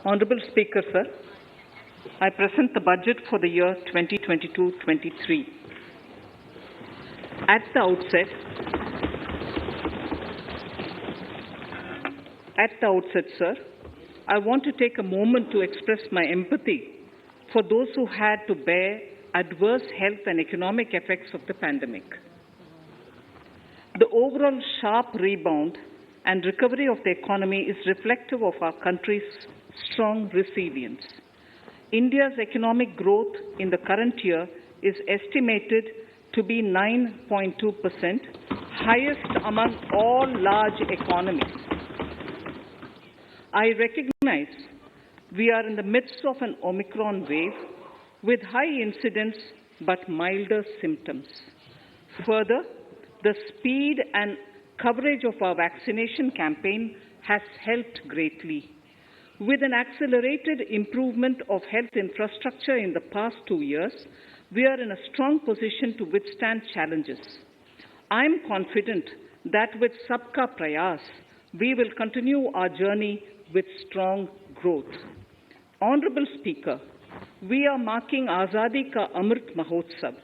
Honourable Speaker, sir, I present the budget for the year 2022-23. At the outset, sir, I want to take a moment to express my empathy for those who had to bear adverse health and economic effects of the pandemic. The overall sharp rebound and recovery of the economy is reflective of our country's strong resilience. India's economic growth in the current year is estimated to be 9.2%, highest among all large economies. I recognize we are in the midst of an Omicron wave with high incidence but milder symptoms. Further, the speed and coverage of our vaccination campaign has helped greatly. With an accelerated improvement of health infrastructure in the past 2 years, we are in a strong position to withstand challenges. I am confident that with Sabka Prayas, we will continue our journey with strong growth. Honourable Speaker, we are marking Azadi Ka Amrit Mahotsav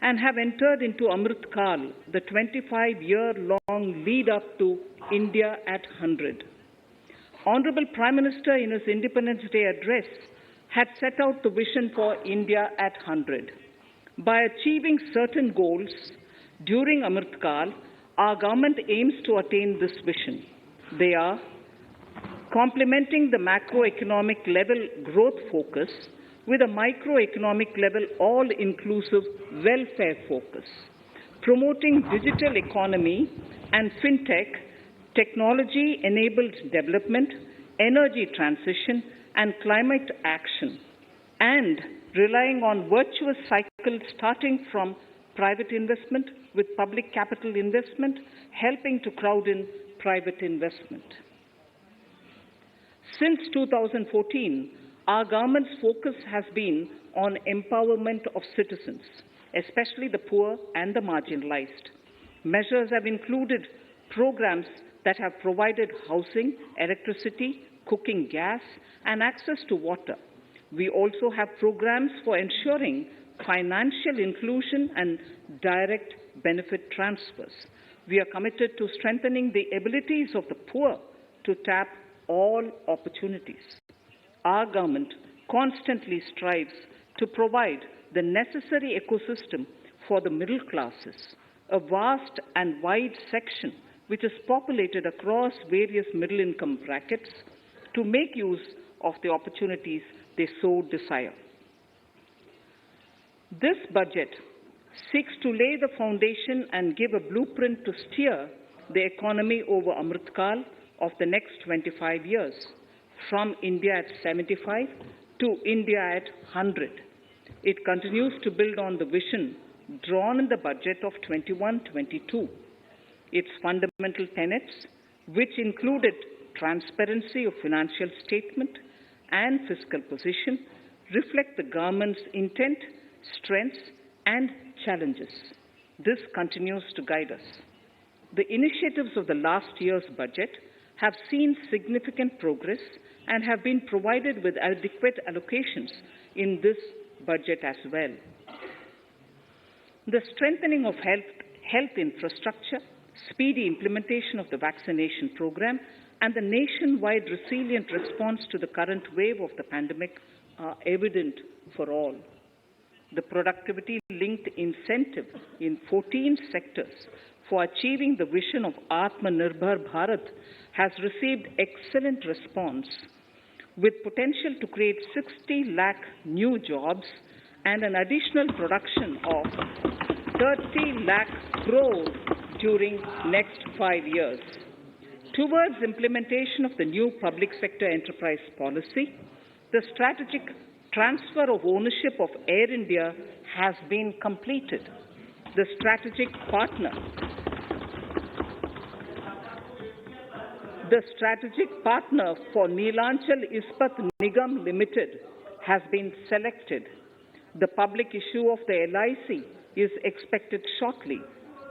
and have entered into Amrit Kaal, the 25-year-long lead-up to India at 100. Honourable Prime Minister, in his Independence Day address, had set out the vision for India at 100. By achieving certain goals during Amrit Kaal, our government aims to attain this vision. They are complementing the macroeconomic level growth focus with a microeconomic level all-inclusive welfare focus, promoting digital economy and fintech, technology-enabled development, energy transition, and climate action, and relying on virtuous cycles starting from private investment with public capital investment, helping to crowd in private investment. Since 2014, our government's focus has been on empowerment of citizens, especially the poor and the marginalized. Measures have included programs that have provided housing, electricity, cooking gas, and access to water. We also have programs for ensuring financial inclusion and direct benefit transfers. We are committed to strengthening the abilities of the poor to tap all opportunities. Our government constantly strives to provide the necessary ecosystem for the middle classes, a vast and wide section which is populated across various middle-income brackets, to make use of the opportunities they so desire. This budget seeks to lay the foundation and give a blueprint to steer the economy over Amrit Kaal of the next 25 years, from India at 75 to India at 100. It continues to build on the vision drawn in the budget of 21-22. Its fundamental tenets, which included transparency of financial statement and fiscal position, reflect the government's intent, strengths, and challenges. This continues to guide us. The initiatives of the last year's budget have seen significant progress and have been provided with adequate allocations in this budget as well. The strengthening of health infrastructure, speedy implementation of the vaccination program, and the nationwide resilient response to the current wave of the pandemic are evident for all. The productivity-linked incentive in 14 sectors for achieving the vision of Atmanirbhar Bharat has received excellent response, with potential to create 60 lakh new jobs and an additional production of 30 lakh crore during next 5 years. Towards implementation of the new public sector enterprise policy, the strategic transfer of ownership of Air India has been completed. The strategic partner for Neelachal Ispat Nigam Limited has been selected. The public issue of the LIC is expected shortly.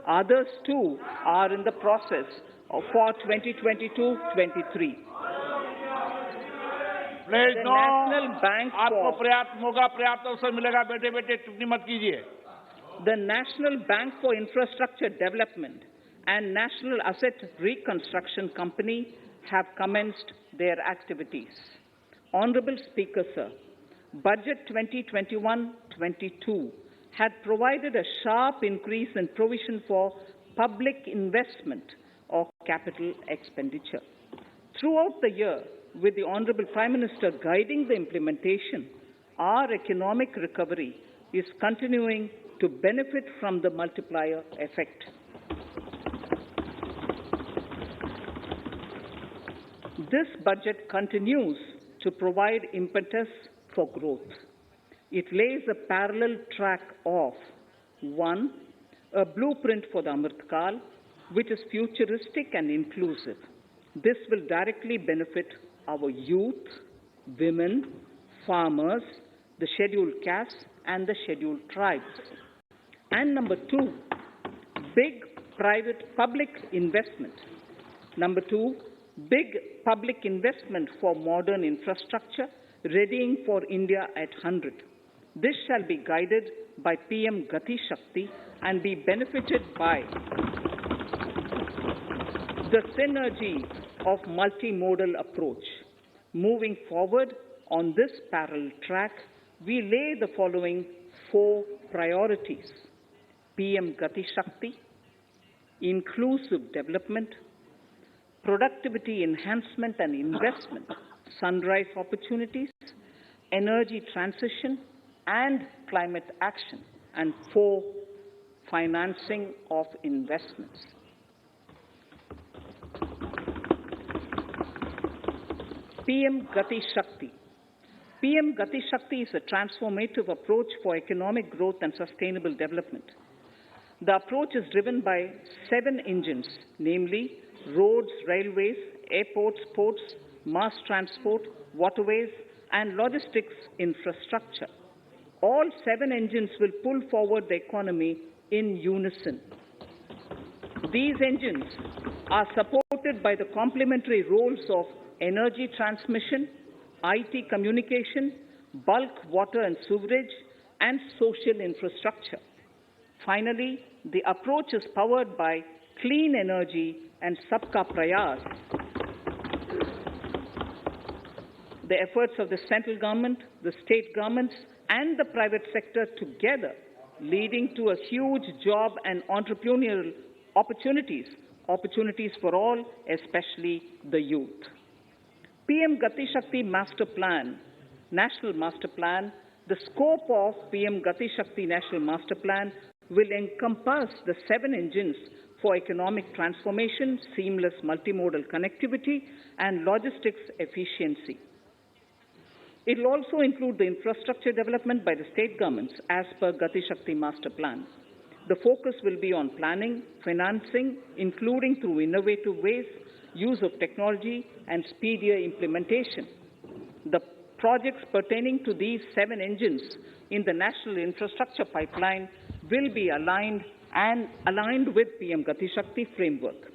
Others too are in the process for 2022-23. Please The no. National Bank आपको for पर्याप्त मौका, पर्याप्त अवसर मिलेगा। बेटे बेटे टिप्पणी मत कीजिए। the National Bank for Infrastructure Development and National Asset Reconstruction Company have commenced their activities. Honorable Speaker, sir, Budget 2021-22 had provided a sharp increase in provision for public investment or capital expenditure. Throughout the year, with the Honorable Prime Minister guiding the implementation, our economic recovery is continuing to benefit from the multiplier effect. This budget continues to provide impetus for growth. It lays a parallel track of 1. A blueprint for the Amrit Kaal, which is futuristic and inclusive. This will directly benefit our youth, women, farmers, the scheduled castes, and the scheduled tribes. And number 2, big private-public investment. Number 2, big public investment for modern infrastructure, readying for India at 100. This shall be guided by PM Gati Shakti and be benefited by the synergy of multimodal approach. Moving forward on this parallel track, we lay the following 4 priorities: PM Gati Shakti, inclusive development, productivity enhancement and investment, sunrise opportunities, energy transition, and climate action, and 4, financing of investments. PM Gati Shakti. PM Gati Shakti is a transformative approach for economic growth and sustainable development. The approach is driven by 7 engines, namely roads, railways, airports, ports, mass transport, waterways, and logistics infrastructure. All 7 engines will pull forward the economy in unison. These engines are supported by the complementary roles of energy transmission, IT communication, bulk water and sewerage, and social infrastructure. Finally, the approach is powered by clean energy and Sabka Prayas. The efforts of the central government, the state governments, and the private sector together, leading to a huge job and entrepreneurial opportunities for all, especially the youth. PM Gati Shakti Master Plan, National Master Plan, the scope of PM Gati Shakti National Master Plan will encompass the 7 engines for economic transformation, seamless multimodal connectivity, and logistics efficiency. It will also include the infrastructure development by the state governments as per Gati Shakti Master Plan. The focus will be on planning, financing, including through innovative ways, use of technology, and speedier implementation. The projects pertaining to these 7 engines in the National Infrastructure Pipeline will be aligned with PM Gati Shakti framework.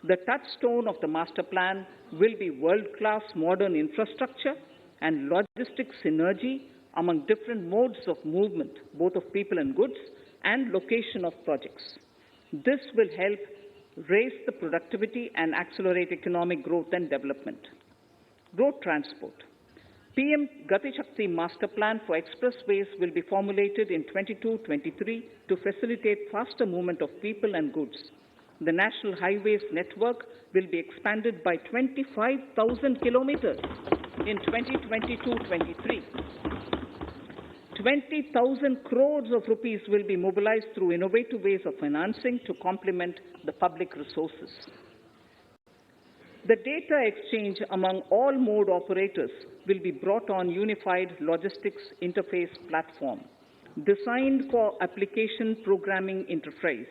The touchstone of the master plan will be world-class modern infrastructure and logistics synergy among different modes of movement, both of people and goods, and location of projects. This will help raise the productivity and accelerate economic growth and development. Road transport. PM Gati Shakti Master Plan for expressways will be formulated in 22-23 to facilitate faster movement of people and goods. The National Highways network will be expanded by 25,000 kilometers in 2022-23. 20,000 crores of rupees will be mobilized through innovative ways of financing to complement the public resources. The data exchange among all mode operators will be brought on unified logistics interface platform, designed for application programming interface.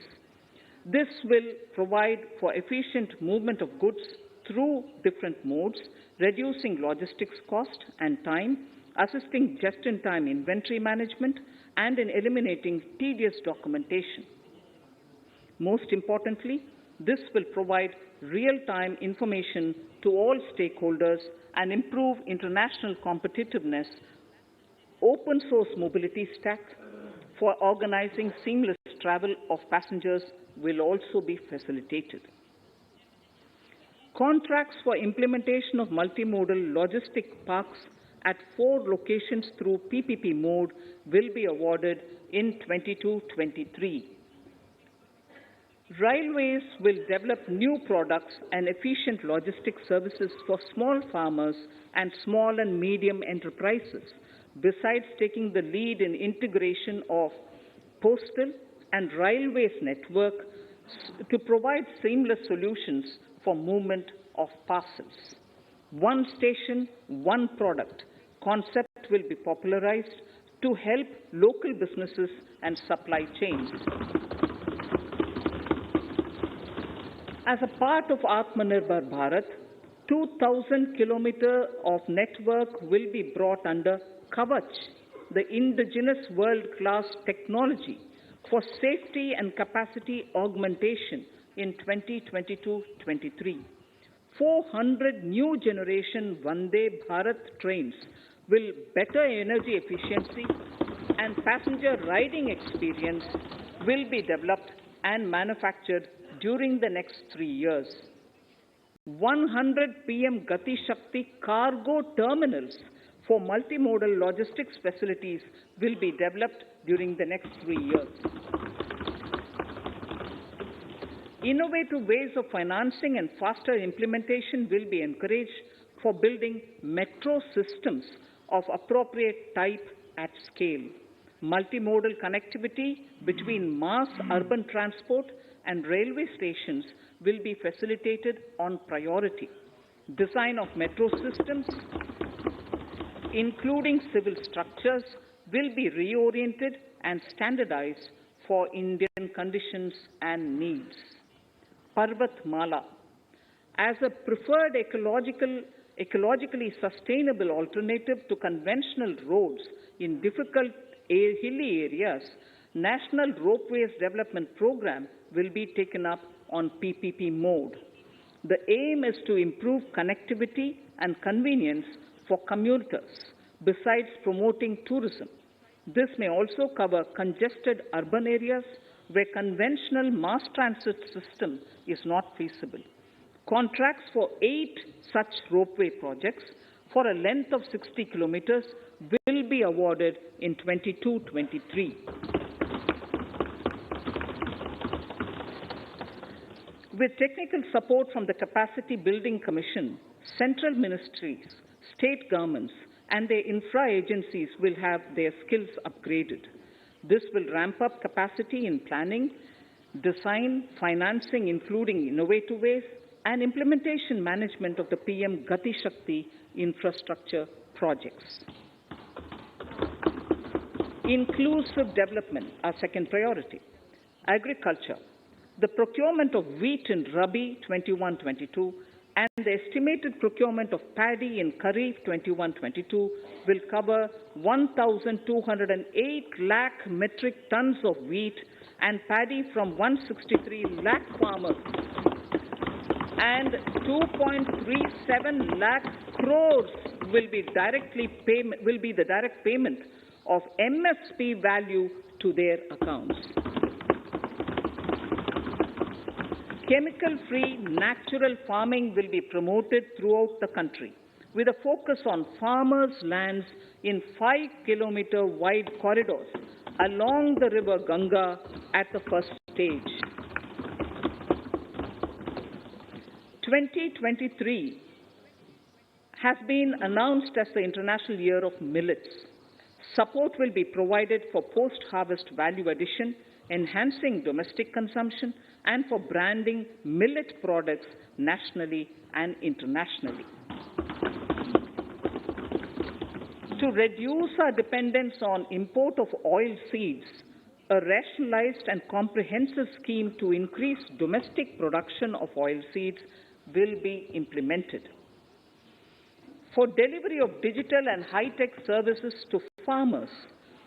This will provide for efficient movement of goods through different modes, reducing logistics cost and time, assisting just-in-time inventory management, and in eliminating tedious documentation. Most importantly, this will provide real-time information to all stakeholders and improve international competitiveness, open source mobility stack for organizing seamless travel of passengers will also be facilitated. Contracts for implementation of multimodal logistic parks at 4 locations through PPP mode will be awarded in 22-23. Railways will develop new products and efficient logistic services for small farmers and small and medium enterprises, besides taking the lead in integration of postal and railways network to provide seamless solutions for movement of parcels. One station, one product concept will be popularized to help local businesses and supply chains. As a part of Atmanirbhar Bharat, 2,000 kilometers of network will be brought under Kavach, the indigenous world-class technology for safety and capacity augmentation in 2022-23. 400 new generation Vande Bharat trains will better energy efficiency and passenger riding experience will be developed and manufactured during the next 3 years. 100 PM Gati Shakti cargo terminals for multimodal logistics facilities will be developed during the next 3 years. Innovative ways of financing and faster implementation will be encouraged for building metro systems of appropriate type at scale. Multimodal connectivity between mass urban transport and railway stations will be facilitated on priority. Design of metro systems, including civil structures, will be reoriented and standardized for Indian conditions and needs. Parvat Mala, as a preferred ecologically sustainable alternative to conventional roads in difficult hilly areas, National Ropeways Development Program will be taken up on PPP mode. The aim is to improve connectivity and convenience for commuters, besides promoting tourism. This may also cover congested urban areas where conventional mass transit system is not feasible. Contracts for 8 such ropeway projects for a length of 60 kilometers will be awarded in 22-23. With technical support from the Capacity Building Commission, central ministries, state governments, and their infra agencies will have their skills upgraded. This will ramp up capacity in planning, design, financing, including innovative ways, and implementation management of the PM Gati Shakti infrastructure projects. Inclusive development, our second priority. Agriculture. The procurement of wheat in Rabi 21-22 and the estimated procurement of paddy in Kharif 21-22 will cover 1,208 lakh metric tons of wheat and paddy from 163 lakh farmers and 2.37 lakh crores will be the direct payment of MSP value to their accounts. Chemical-free natural farming will be promoted throughout the country with a focus on farmers' lands in 5-kilometer wide corridors along the river Ganga at the first stage. 2023 has been announced as the International Year of Millets. Support will be provided for post-harvest value addition, enhancing domestic consumption, and for branding millet products nationally and internationally. To reduce our dependence on import of oil seeds, a rationalized and comprehensive scheme to increase domestic production of oil seeds will be implemented. For delivery of digital and high-tech services to farmers,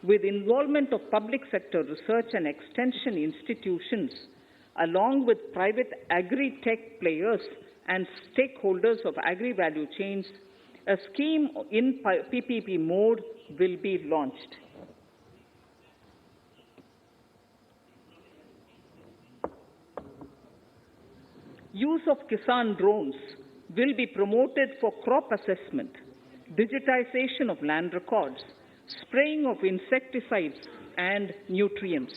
with involvement of public sector research and extension institutions, along with private agri-tech players and stakeholders of agri-value chains, a scheme in PPP mode will be launched. Use of Kisan drones will be promoted for crop assessment, digitization of land records, spraying of insecticides and nutrients.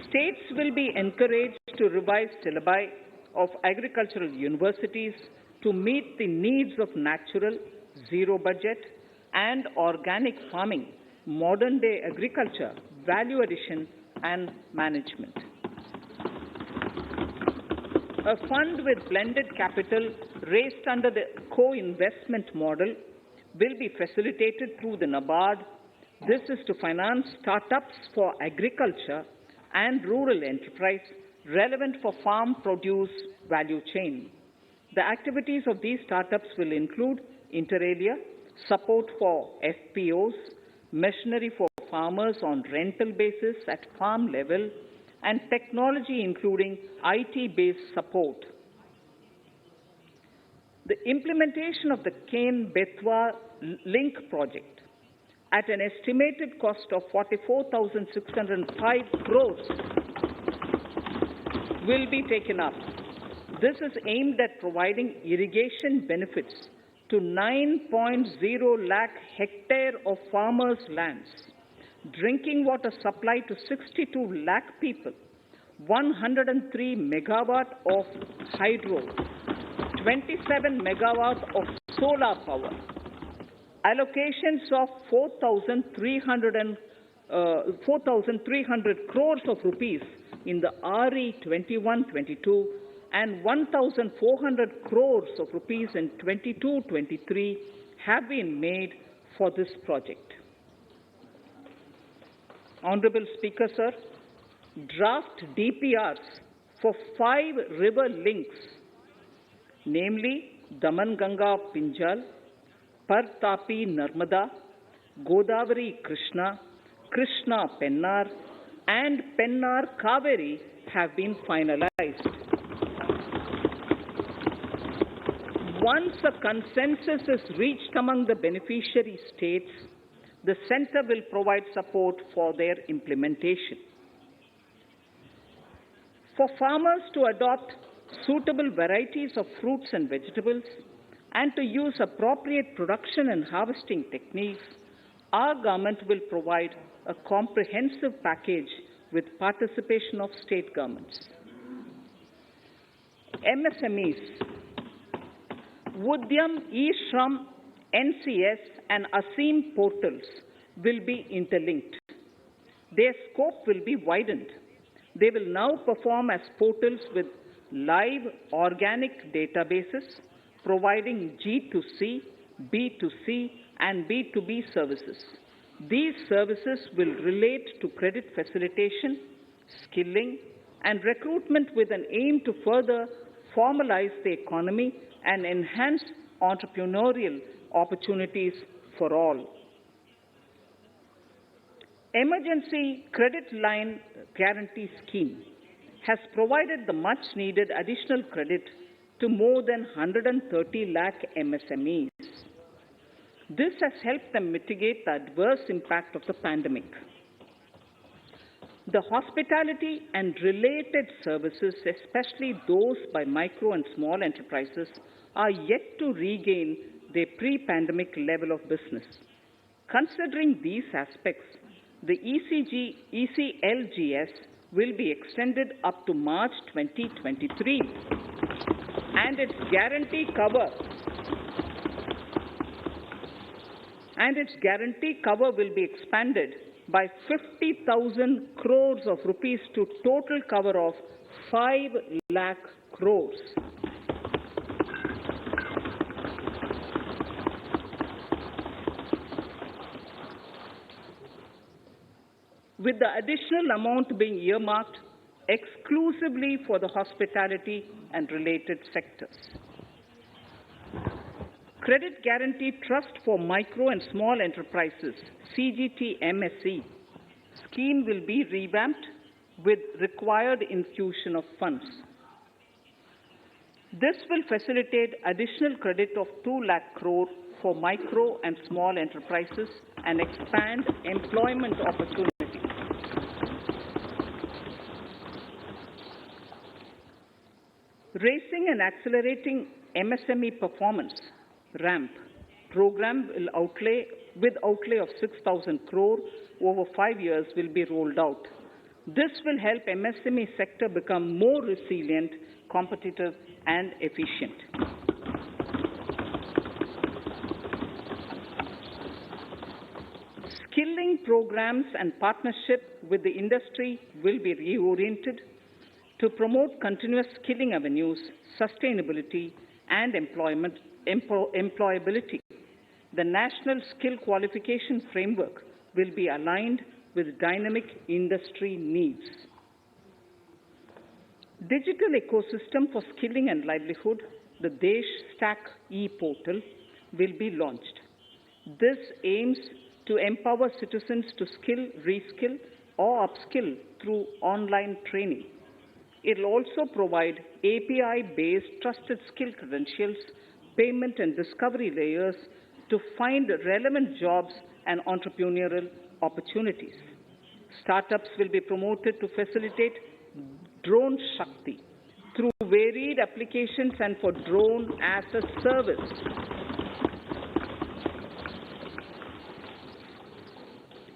States will be encouraged to revise syllabi of agricultural universities to meet the needs of natural, zero budget, and organic farming, modern day agriculture, value addition, and management. A fund with blended capital raised under the co-investment model will be facilitated through the NABARD. This is to finance startups for agriculture and rural enterprise relevant for farm produce value chain. The activities of these startups will include inter alia, support for FPOs, machinery for farmers on rental basis at farm level, and technology including IT-based support. The implementation of the Ken-Betwa link project at an estimated cost of 44,605 crores will be taken up. This is aimed at providing irrigation benefits to 9.0 lakh hectare of farmers' lands, drinking water supply to 62 lakh people, 103 megawatt of hydro, 27 megawatt of solar power, allocations of 4,300 crores of rupees in the RE 21-22 and 1,400 crores of rupees in 22-23 have been made for this project. Honorable Speaker, sir, draft DPRs for 5 river links, namely Daman-Ganga Pinjal, Par-Tapi Narmada, Godavari Krishna, Krishna Pennar, and Pennar Kaveri have been finalized. Once a consensus is reached among the beneficiary states, the Centre will provide support for their implementation. For farmers to adopt suitable varieties of fruits and vegetables and to use appropriate production and harvesting techniques, our government will provide a comprehensive package with participation of state governments. MSMEs, Udyam, eShram, NCS and ASEEM portals will be interlinked. Their scope will be widened. They will now perform as portals with live organic databases, providing G2C, B2C, and B2B services. These services will relate to credit facilitation, skilling, and recruitment with an aim to further formalize the economy and enhance entrepreneurial opportunities for all. Emergency Credit Line Guarantee Scheme has provided the much-needed additional credit to more than 130 lakh MSMEs. This has helped them mitigate the adverse impact of the pandemic. The hospitality and related services, especially those by micro and small enterprises, are yet to regain their pre-pandemic level of business. Considering these aspects, the ECLGS will be extended up to March 2023, and its guarantee cover will be expanded by 50,000 crores of rupees to total cover of 5 lakh crores. With the additional amount being earmarked exclusively for the hospitality and related sectors. Credit Guarantee Trust for Micro and Small Enterprises, CGT-MSE, scheme will be revamped with required infusion of funds. This will facilitate additional credit of 2 lakh crore for micro and small enterprises and expand employment opportunities. Raising and accelerating MSME performance, RAMP, program with outlay of 6,000 crore over 5 years will be rolled out. This will help MSME sector become more resilient, competitive, and efficient. Skilling programs and partnership with the industry will be reoriented to promote continuous skilling avenues, sustainability, and employability. The National Skill Qualification Framework will be aligned with dynamic industry needs. Digital ecosystem for skilling and livelihood, the Desh Stack e-portal, will be launched. This aims to empower citizens to skill, reskill, or upskill through online training. It will also provide API-based trusted skill credentials, payment and discovery layers to find relevant jobs and entrepreneurial opportunities. Startups will be promoted to facilitate Drone Shakti through varied applications and for drone as a service.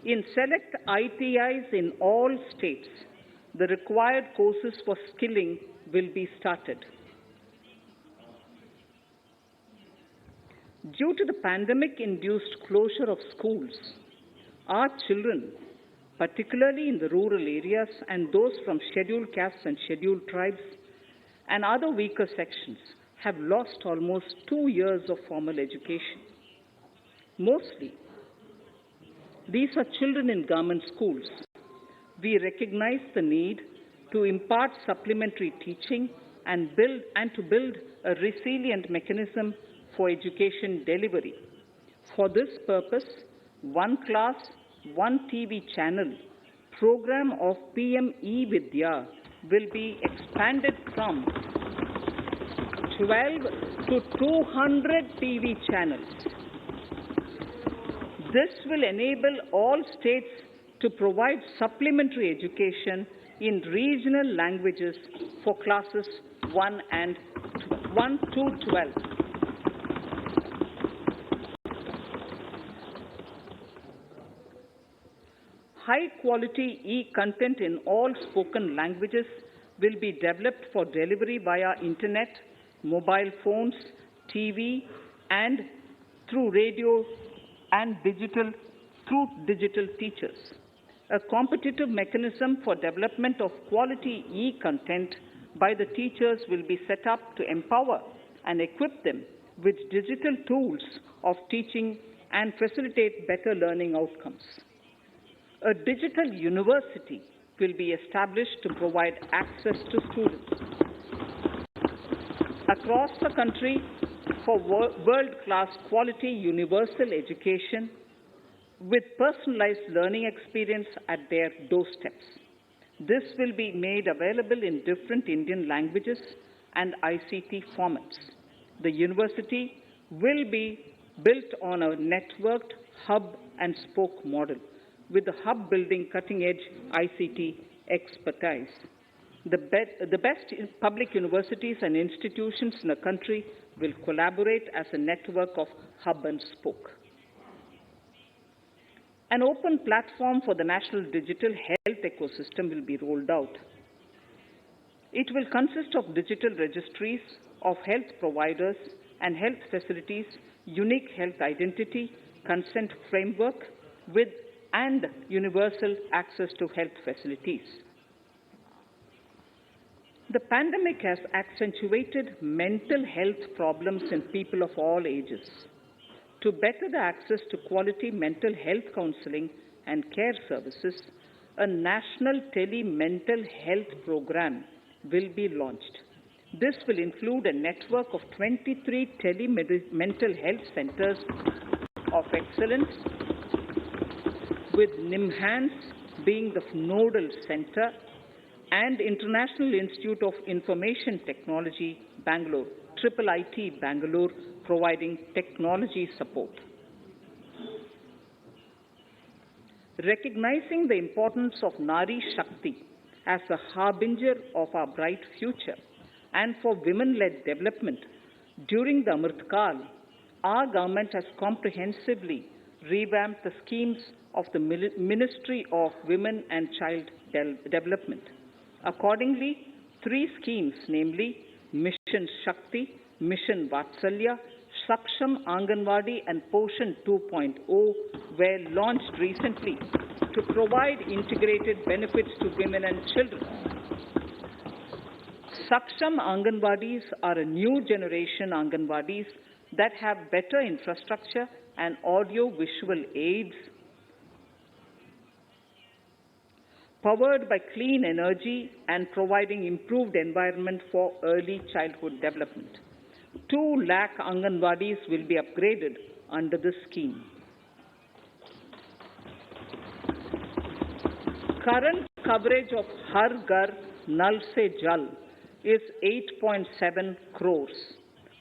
In select ITIs in all states, the required courses for skilling will be started. Due to the pandemic-induced closure of schools, our children, particularly in the rural areas and those from scheduled castes and scheduled tribes and other weaker sections, have lost almost 2 years of formal education. Mostly, these are children in government schools. We recognize the need to impart supplementary teaching and to build a resilient mechanism for education delivery. For this purpose, One Class, One TV channel program of PM E-Vidya will be expanded from 12 to 200 TV channels. This will enable all states to provide supplementary education in regional languages for classes 1 to 12. High-quality e-content in all spoken languages will be developed for delivery via internet, mobile phones, TV, and through radio and digital teachers. A competitive mechanism for development of quality e-content by the teachers will be set up to empower and equip them with digital tools of teaching and facilitate better learning outcomes. A digital university will be established to provide access to students across the country for world-class quality universal education with personalized learning experience at their doorsteps. This will be made available in different Indian languages and ICT formats. The university will be built on a networked hub and spoke model, with the hub building cutting-edge ICT expertise. The best public universities and institutions in the country will collaborate as a network of hub and spoke. An open platform for the national digital health ecosystem will be rolled out. It will consist of digital registries of health providers and health facilities, unique health identity, consent framework, and universal access to health facilities. The pandemic has accentuated mental health problems in people of all ages. To better the access to quality mental health counseling and care services, a national Tele mental health program will be launched. This will include a network of 23 Tele mental health centers of excellence, with NIMHANS being the nodal center and International Institute of Information Technology, Bangalore, IIIT Bangalore, providing technology support. Recognizing the importance of Nari Shakti as a harbinger of our bright future and for women-led development, during the Amrit Kaal, our government has comprehensively revamped the schemes of the Ministry of Women and Child Development. Accordingly, 3 schemes, namely Mission Shakti, Mission Vatsalya, Saksham Anganwadi and Poshan 2.0 were launched recently to provide integrated benefits to women and children. Saksham Anganwadis are a new generation Anganwadis that have better infrastructure and audio-visual aids, powered by clean energy and providing improved environment for early childhood development. 2 lakh Anganwadis will be upgraded under this scheme. Current coverage of Har Ghar Nal Se Jal is 8.7 crores.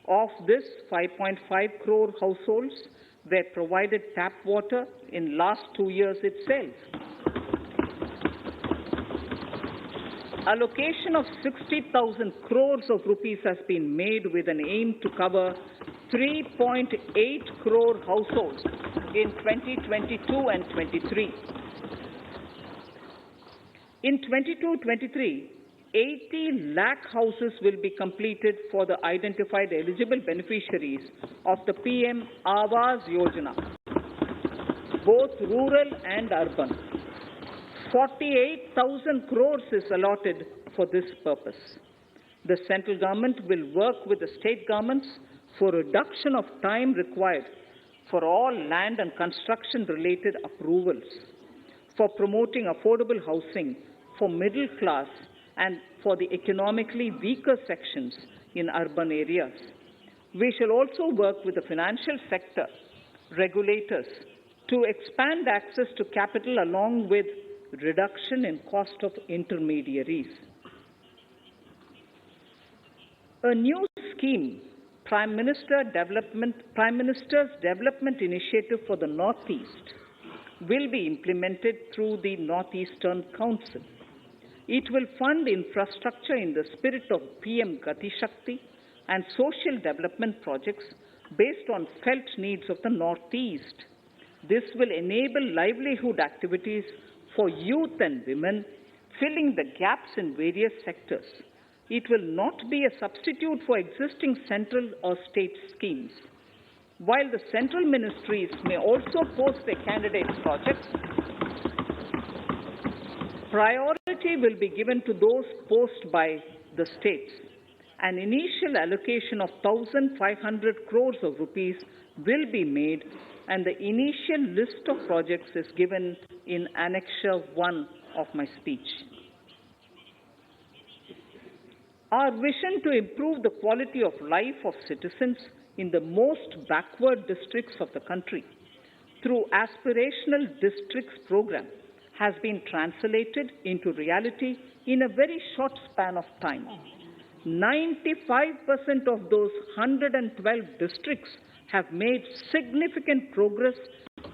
Of this, 5.5 crore households were provided tap water in last 2 years itself. Allocation of 60,000 crores of rupees has been made with an aim to cover 3.8 crore households in 2022 and 23. In 22-23, 80 lakh houses will be completed for the identified eligible beneficiaries of the PM Awas Yojana, both rural and urban. 48,000 crores is allotted for this purpose. The central government will work with the state governments for reduction of time required for all land and construction-related approvals, for promoting affordable housing for middle class and for the economically weaker sections in urban areas. We shall also work with the financial sector, regulators, to expand access to capital along with reduction in cost of intermediaries. A new scheme, Prime Minister's Development Initiative for the Northeast, will be implemented through the Northeastern Council. It will fund infrastructure in the spirit of PM Gati Shakti and social development projects based on felt needs of the Northeast. This will enable livelihood activities for youth and women, filling the gaps in various sectors. It will not be a substitute for existing central or state schemes. While the central ministries may also post their candidate projects, priority will be given to those posted by the states. An initial allocation of 1,500 crores of rupees will be made, and the initial list of projects is given in Annexure 1 of my speech. Our vision to improve the quality of life of citizens in the most backward districts of the country through Aspirational Districts program has been translated into reality in a very short span of time. 95% of those 112 districts have made significant progress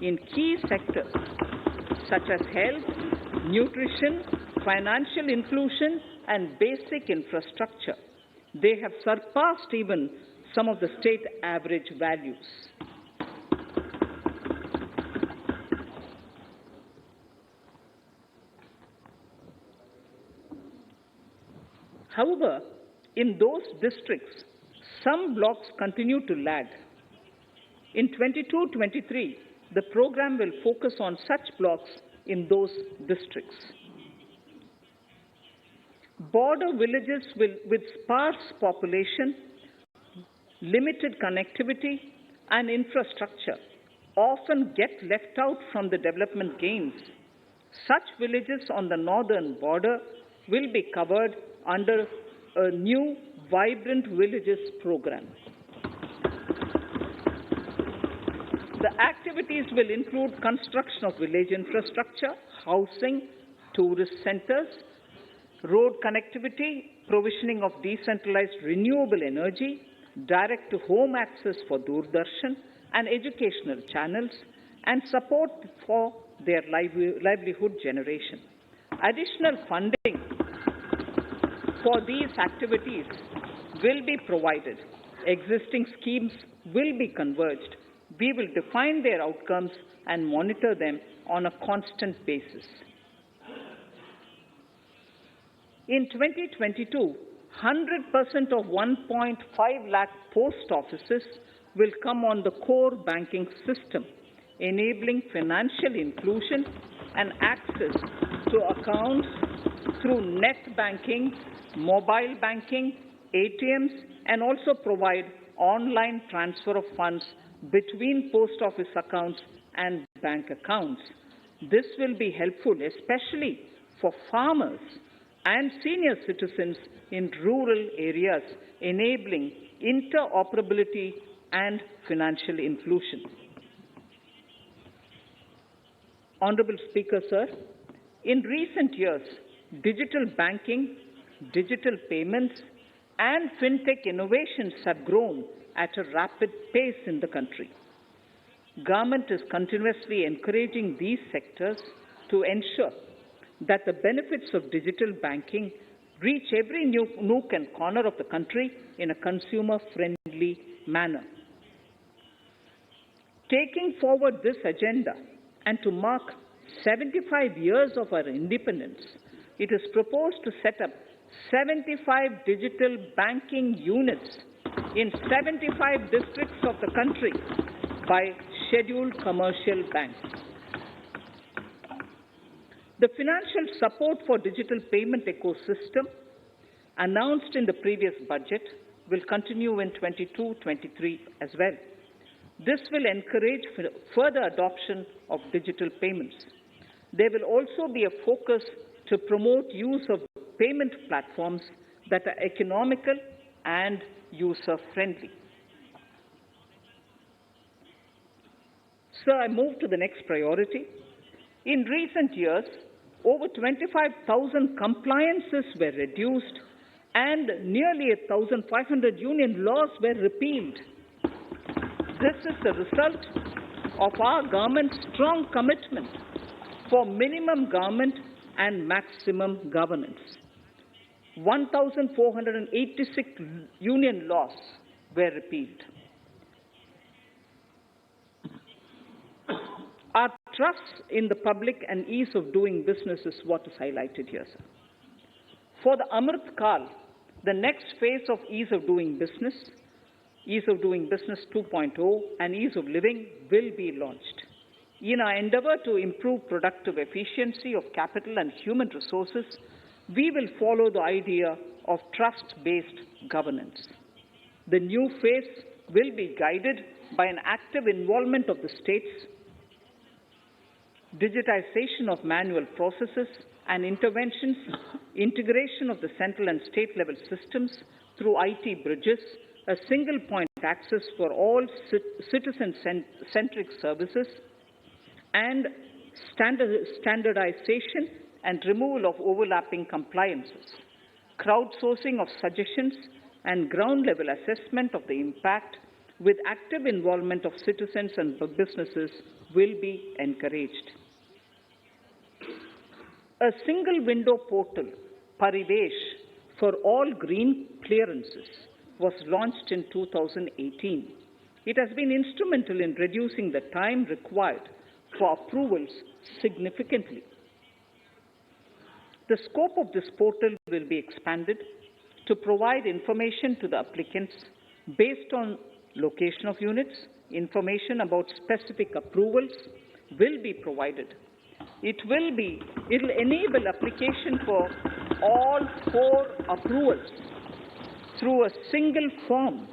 in key sectors such as health, nutrition, financial inclusion, and basic infrastructure. They have surpassed even some of the state average values. However, in those districts, some blocks continue to lag. In 22-23, the program will focus on such blocks in those districts. Border villages with sparse population, limited connectivity, and infrastructure often get left out from the development gains. Such villages on the northern border will be covered under a new Vibrant Villages program. The activities will include construction of village infrastructure, housing, tourist centers, road connectivity, provisioning of decentralized renewable energy, direct-to-home access for Doordarshan and educational channels, and support for their livelihood generation. Additional funding for these activities will be provided. Existing schemes will be converged. We will define their outcomes and monitor them on a constant basis. In 2022, 100% of 1.5 lakh post offices will come on the core banking system, enabling financial inclusion and access to accounts through net banking, mobile banking, ATMs, and also provide online transfer of funds between post office accounts and bank accounts. This will be helpful, especially for farmers and senior citizens in rural areas, enabling interoperability and financial inclusion. Honorable Speaker, sir, in recent years, digital banking, digital payments, and fintech innovations have grown at a rapid pace in the country. Government is continuously encouraging these sectors to ensure that the benefits of digital banking reach every nook and corner of the country in a consumer-friendly manner. Taking forward this agenda and to mark 75 years of our independence, it is proposed to set up 75 digital banking units in 75 districts of the country by scheduled commercial banks. The financial support for digital payment ecosystem announced in the previous budget will continue in 22-23 as well. This will encourage further adoption of digital payments. There will also be a focus to promote use of payment platforms that are economical and user-friendly. Sir, I move to the next priority. In recent years, over 25,000 compliances were reduced and nearly 1,500 union laws were repealed. This is the result of our government's strong commitment for minimum government and maximum governance. 1,486 union laws were repealed. Our trust in the public and ease of doing business is what is highlighted here, sir. For the Amrit Kaal, the next phase of ease of doing business 2.0 and ease of living will be launched. In our endeavor to improve productive efficiency of capital and human resources, we will follow the idea of trust-based governance. The new phase will be guided by an active involvement of the states, digitization of manual processes and interventions, integration of the central and state level systems through IT bridges, a single point access for all citizen-centric services, and standardization and removal of overlapping compliances. Crowdsourcing of suggestions and ground-level assessment of the impact with active involvement of citizens and businesses will be encouraged. A single window portal, Parivesh, for all green clearances was launched in 2018. It has been instrumental in reducing the time required for approvals significantly. The scope of this portal will be expanded to provide information to the applicants based on location of units. Information about specific approvals will be provided. It will enable application for all 4 approvals through a single form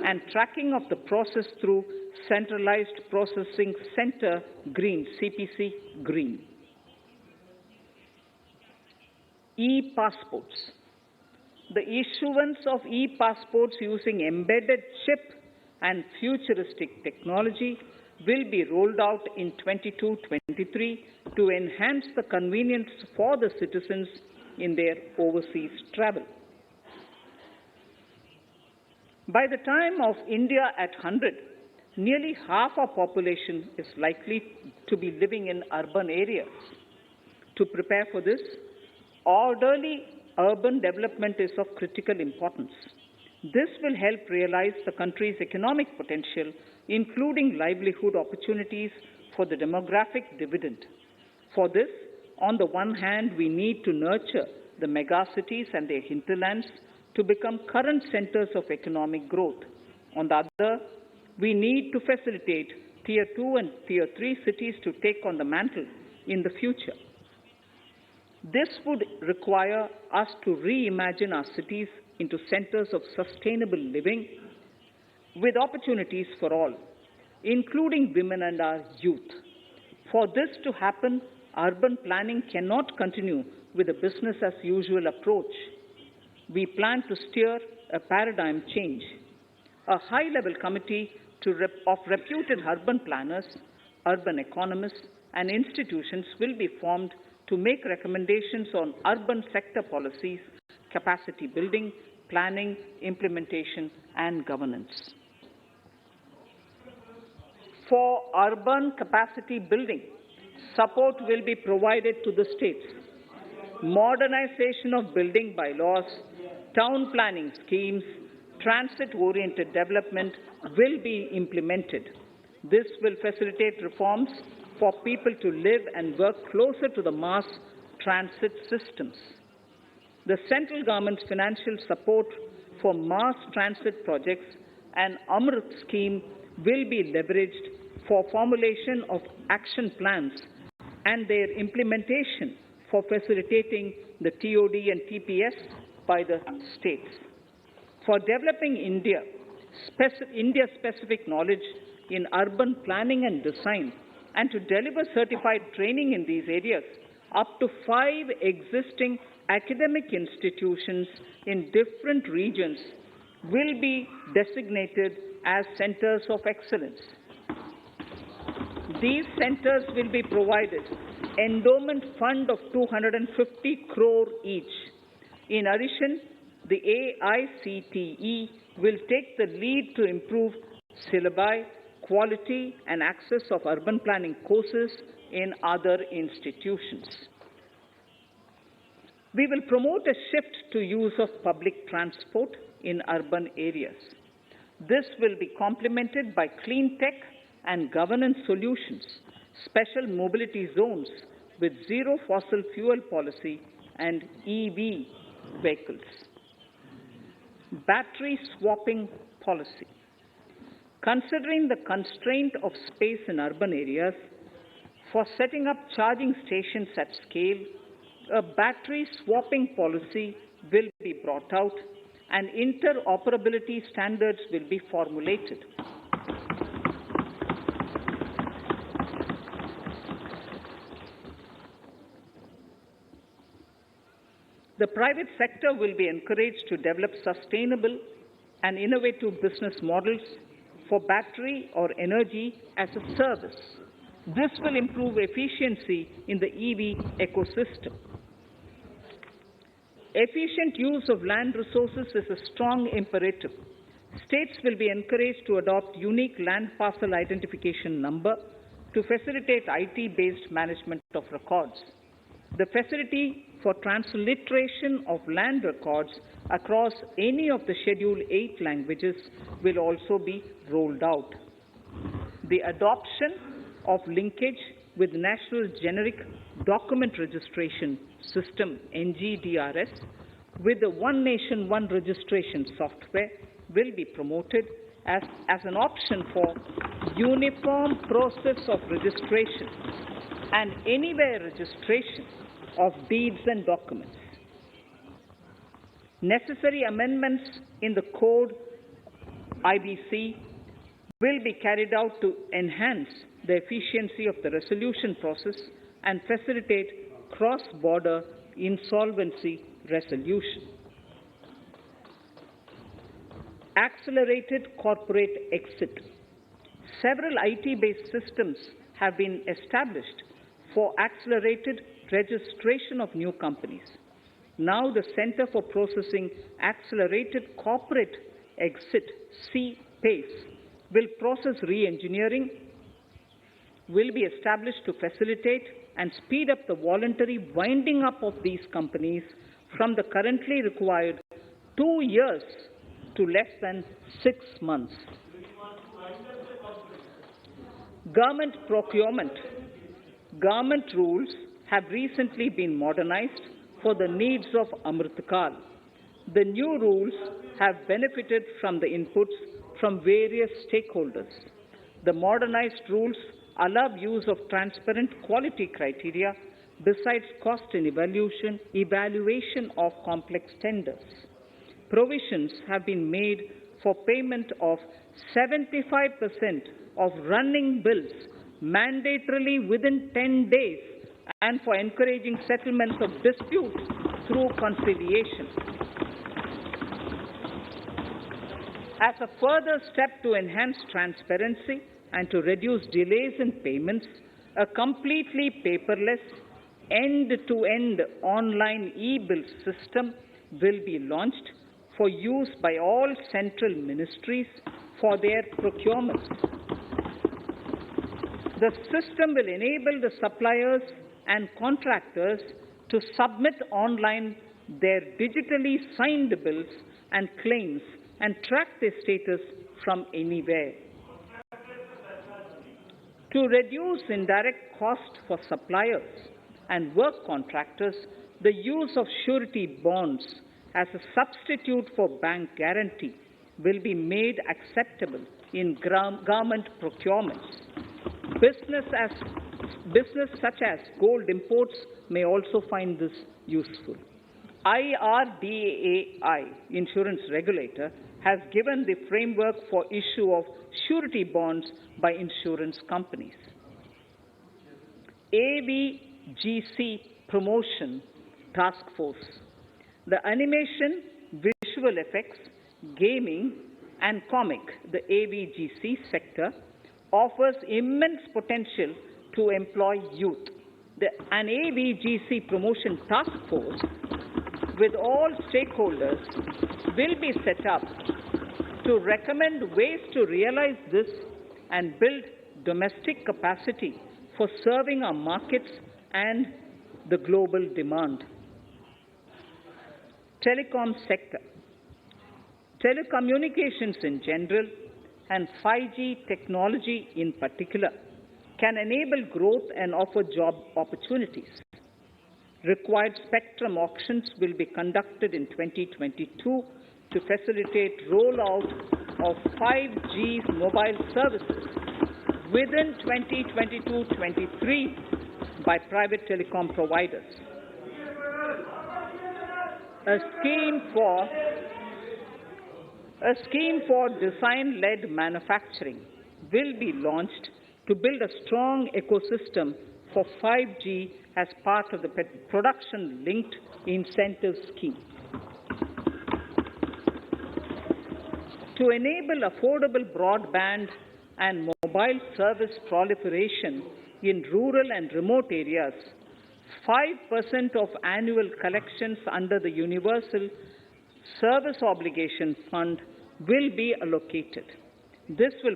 and tracking of the process through Centralized Processing Center Green, CPC Green. E-passports. The issuance of e-passports using embedded chip and futuristic technology will be rolled out in 22-23 to enhance the convenience for the citizens in their overseas travel. By the time of India at 100, nearly half our population is likely to be living in urban areas. To prepare for this, orderly urban development is of critical importance. This will help realize the country's economic potential, including livelihood opportunities for the demographic dividend. For this, on the one hand, we need to nurture the megacities and their hinterlands to become current centers of economic growth. On the other, we need to facilitate Tier 2 and Tier 3 cities to take on the mantle in the future. This would require us to reimagine our cities into centers of sustainable living with opportunities for all, including women and our youth. For this to happen, urban planning cannot continue with a business-as-usual approach. We plan to steer a paradigm change. A high-level committee of reputed urban planners, urban economists, and institutions will be formed to make recommendations on urban sector policies, capacity building, planning, implementation, and governance. For urban capacity building, support will be provided to the states. Modernization of building bylaws, town planning schemes, transit-oriented development will be implemented. This will facilitate reforms for people to live and work closer to the mass transit systems. The central government's financial support for mass transit projects and Amrit scheme will be leveraged for formulation of action plans and their implementation for facilitating the TOD and TPS by the states. For developing India-specific knowledge in urban planning and design, and to deliver certified training in these areas, up to 5 existing academic institutions in different regions will be designated as centers of excellence. These centers will be provided endowment fund of 250 crore each. In addition, the AICTE will take the lead to improve syllabi, quality and access of urban planning courses in other institutions. We will promote a shift to use of public transport in urban areas. This will be complemented by clean tech and governance solutions, special mobility zones with zero fossil fuel policy and EV vehicles. Battery swapping policy. Considering the constraint of space in urban areas, for setting up charging stations at scale, a battery swapping policy will be brought out and interoperability standards will be formulated. The private sector will be encouraged to develop sustainable and innovative business models for battery or energy as a service. This will improve efficiency in the EV ecosystem. Efficient use of land resources is a strong imperative. States will be encouraged to adopt unique land parcel identification number to facilitate IT-based management of records. The facility for transliteration of land records across any of the Schedule 8 languages will also be rolled out. The adoption of linkage with National Generic Document Registration System, NGDRS, with the One Nation, One Registration software will be promoted as an option for uniform process of registration and anywhere registration of deeds and documents. Necessary amendments in the code IBC will be carried out to enhance the efficiency of the resolution process and facilitate cross-border insolvency resolution. Accelerated corporate exit. Several IT-based systems have been established for accelerated registration of new companies. Now the Center for Processing Accelerated Corporate Exit, CPACE, will process re-engineering, will be established to facilitate and speed up the voluntary winding up of these companies from the currently required 2 years to less than 6 months. Government procurement. Government rules have recently been modernized for the needs of Amrit Kaal. The new rules have benefited from the inputs from various stakeholders. The modernized rules allow use of transparent quality criteria besides cost and evaluation of complex tenders. Provisions have been made for payment of 75% of running bills mandatorily within 10 days and for encouraging settlements of disputes through conciliation. As a further step to enhance transparency and to reduce delays in payments, a completely paperless, end-to-end online e-bill system will be launched for use by all central ministries for their procurements. The system will enable the suppliers and contractors to submit online their digitally signed bills and claims and track their status from anywhere. To reduce indirect cost for suppliers and work contractors, the use of surety bonds as a substitute for bank guarantee will be made acceptable in government procurements. Business such as gold imports may also find this useful. IRDAI, insurance regulator, has given the framework for issue of surety bonds by insurance companies. AVGC Promotion Task Force. The animation, visual effects, gaming, and comic, the AVGC sector, offers immense potential to employ youth. An AVGC Promotion Task Force with all stakeholders will be set up to recommend ways to realize this and build domestic capacity for serving our markets and the global demand. Telecom sector. Telecommunications in general and 5G technology in particular can enable growth and offer job opportunities. Required spectrum auctions will be conducted in 2022 to facilitate rollout of 5G mobile services within 2022-23 by private telecom providers. A scheme for design-led manufacturing will be launched to build a strong ecosystem for 5G as part of the production-linked incentive scheme. To enable affordable broadband and mobile service proliferation in rural and remote areas, 5% of annual collections under the Universal Service Obligation Fund will be allocated. This will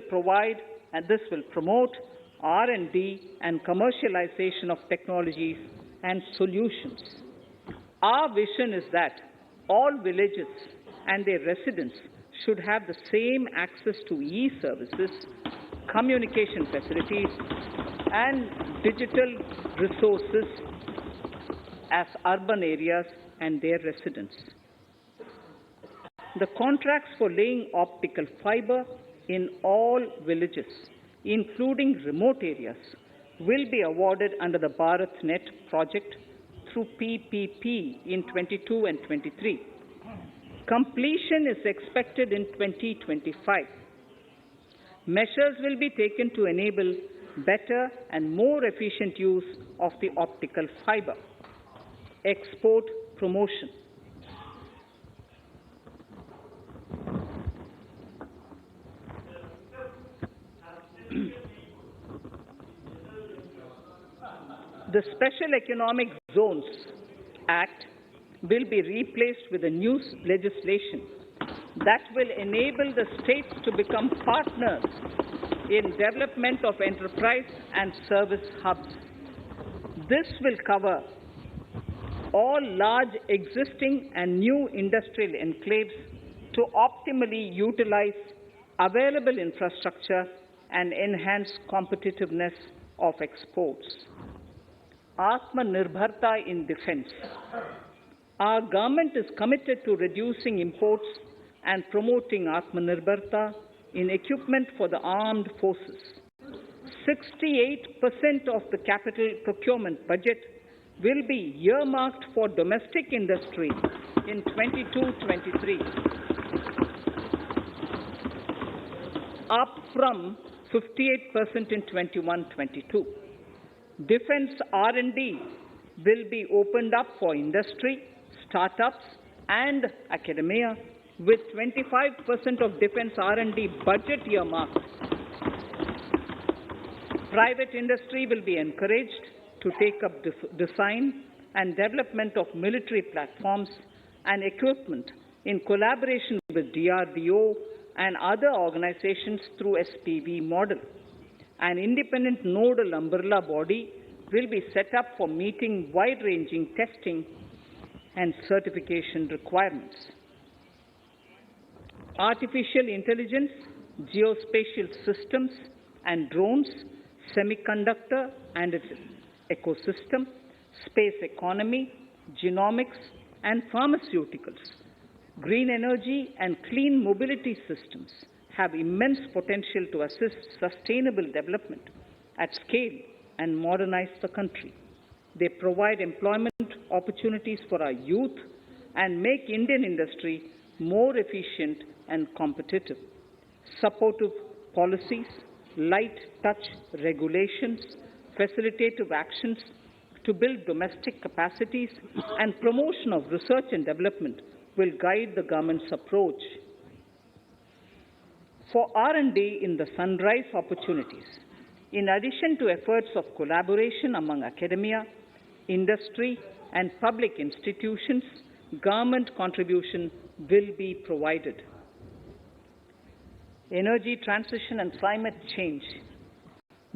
promote R&D and commercialization of technologies and solutions. Our vision is that all villages and their residents should have the same access to e-services, communication facilities, and digital resources as urban areas and their residents. The contracts for laying optical fiber in all villages, including remote areas, will be awarded under the BharatNet project through PPP in 22 and 23. Completion is expected in 2025. Measures will be taken to enable better and more efficient use of the optical fiber. Export promotion. The Special Economic Zones Act will be replaced with a new legislation that will enable the states to become partners in development of enterprise and service hubs. This will cover all large existing and new industrial enclaves to optimally utilize available infrastructure and enhance competitiveness of exports. Atmanirbharta in defense. Our government is committed to reducing imports and promoting Atmanirbharta in equipment for the armed forces. 68% of the capital procurement budget will be earmarked for domestic industry in 22-23, up from 58% in 21-22. Defense R&D will be opened up for industry, startups, and academia, with 25% of defense R&D budget earmarked. Private industry will be encouraged to take up design and development of military platforms and equipment in collaboration with DRDO and other organizations through SPV model. An independent nodal umbrella body will be set up for meeting wide-ranging testing and certification requirements. Artificial intelligence, geospatial systems and drones, semiconductor and its ecosystem, space economy, genomics and pharmaceuticals, green energy and clean mobility systems have immense potential to assist sustainable development at scale and modernize the country. They provide employment opportunities for our youth and make Indian industry more efficient and competitive. Supportive policies, light touch regulations, facilitative actions to build domestic capacities and promotion of research and development will guide the government's approach. For R&D in the sunrise opportunities, in addition to efforts of collaboration among academia, industry and public institutions, government contribution will be provided. Energy transition and climate change.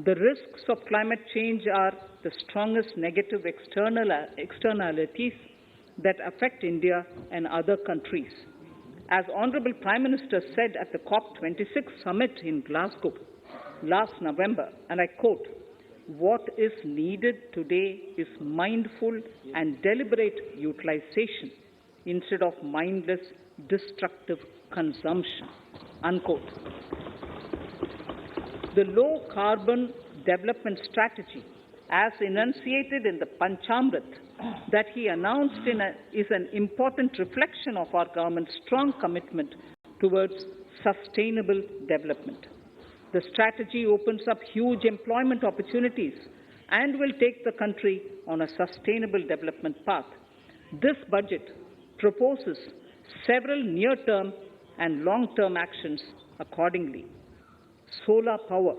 The risks of climate change are the strongest negative externalities that affect India and other countries. As Honorable Prime Minister said at the COP26 summit in Glasgow last November, and I quote, "What is needed today is mindful and deliberate utilization instead of mindless, destructive consumption," unquote. The low-carbon development strategy, as enunciated in the Panchamrit that he announced is an important reflection of our government's strong commitment towards sustainable development. The strategy opens up huge employment opportunities and will take the country on a sustainable development path. This budget proposes several near-term and long-term actions accordingly. Solar power.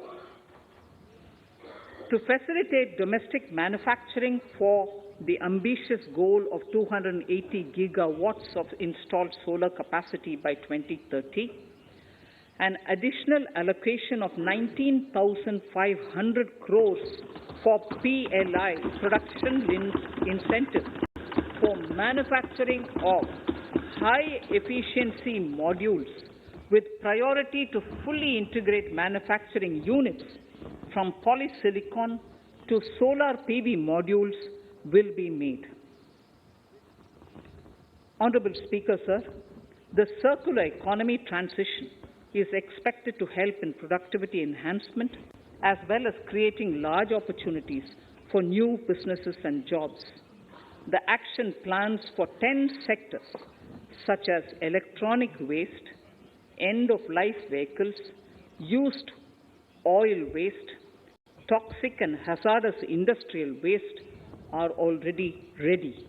To facilitate domestic manufacturing for the ambitious goal of 280 gigawatts of installed solar capacity by 2030, an additional allocation of 19,500 crores for PLI, production-linked incentives, for manufacturing of high-efficiency modules with priority to fully integrate manufacturing units from polysilicon to solar PV modules will be made. Honorable Speaker, sir, the circular economy transition is expected to help in productivity enhancement as well as creating large opportunities for new businesses and jobs. The action plans for 10 sectors such as electronic waste, end-of-life vehicles, used oil waste, toxic and hazardous industrial waste are already ready.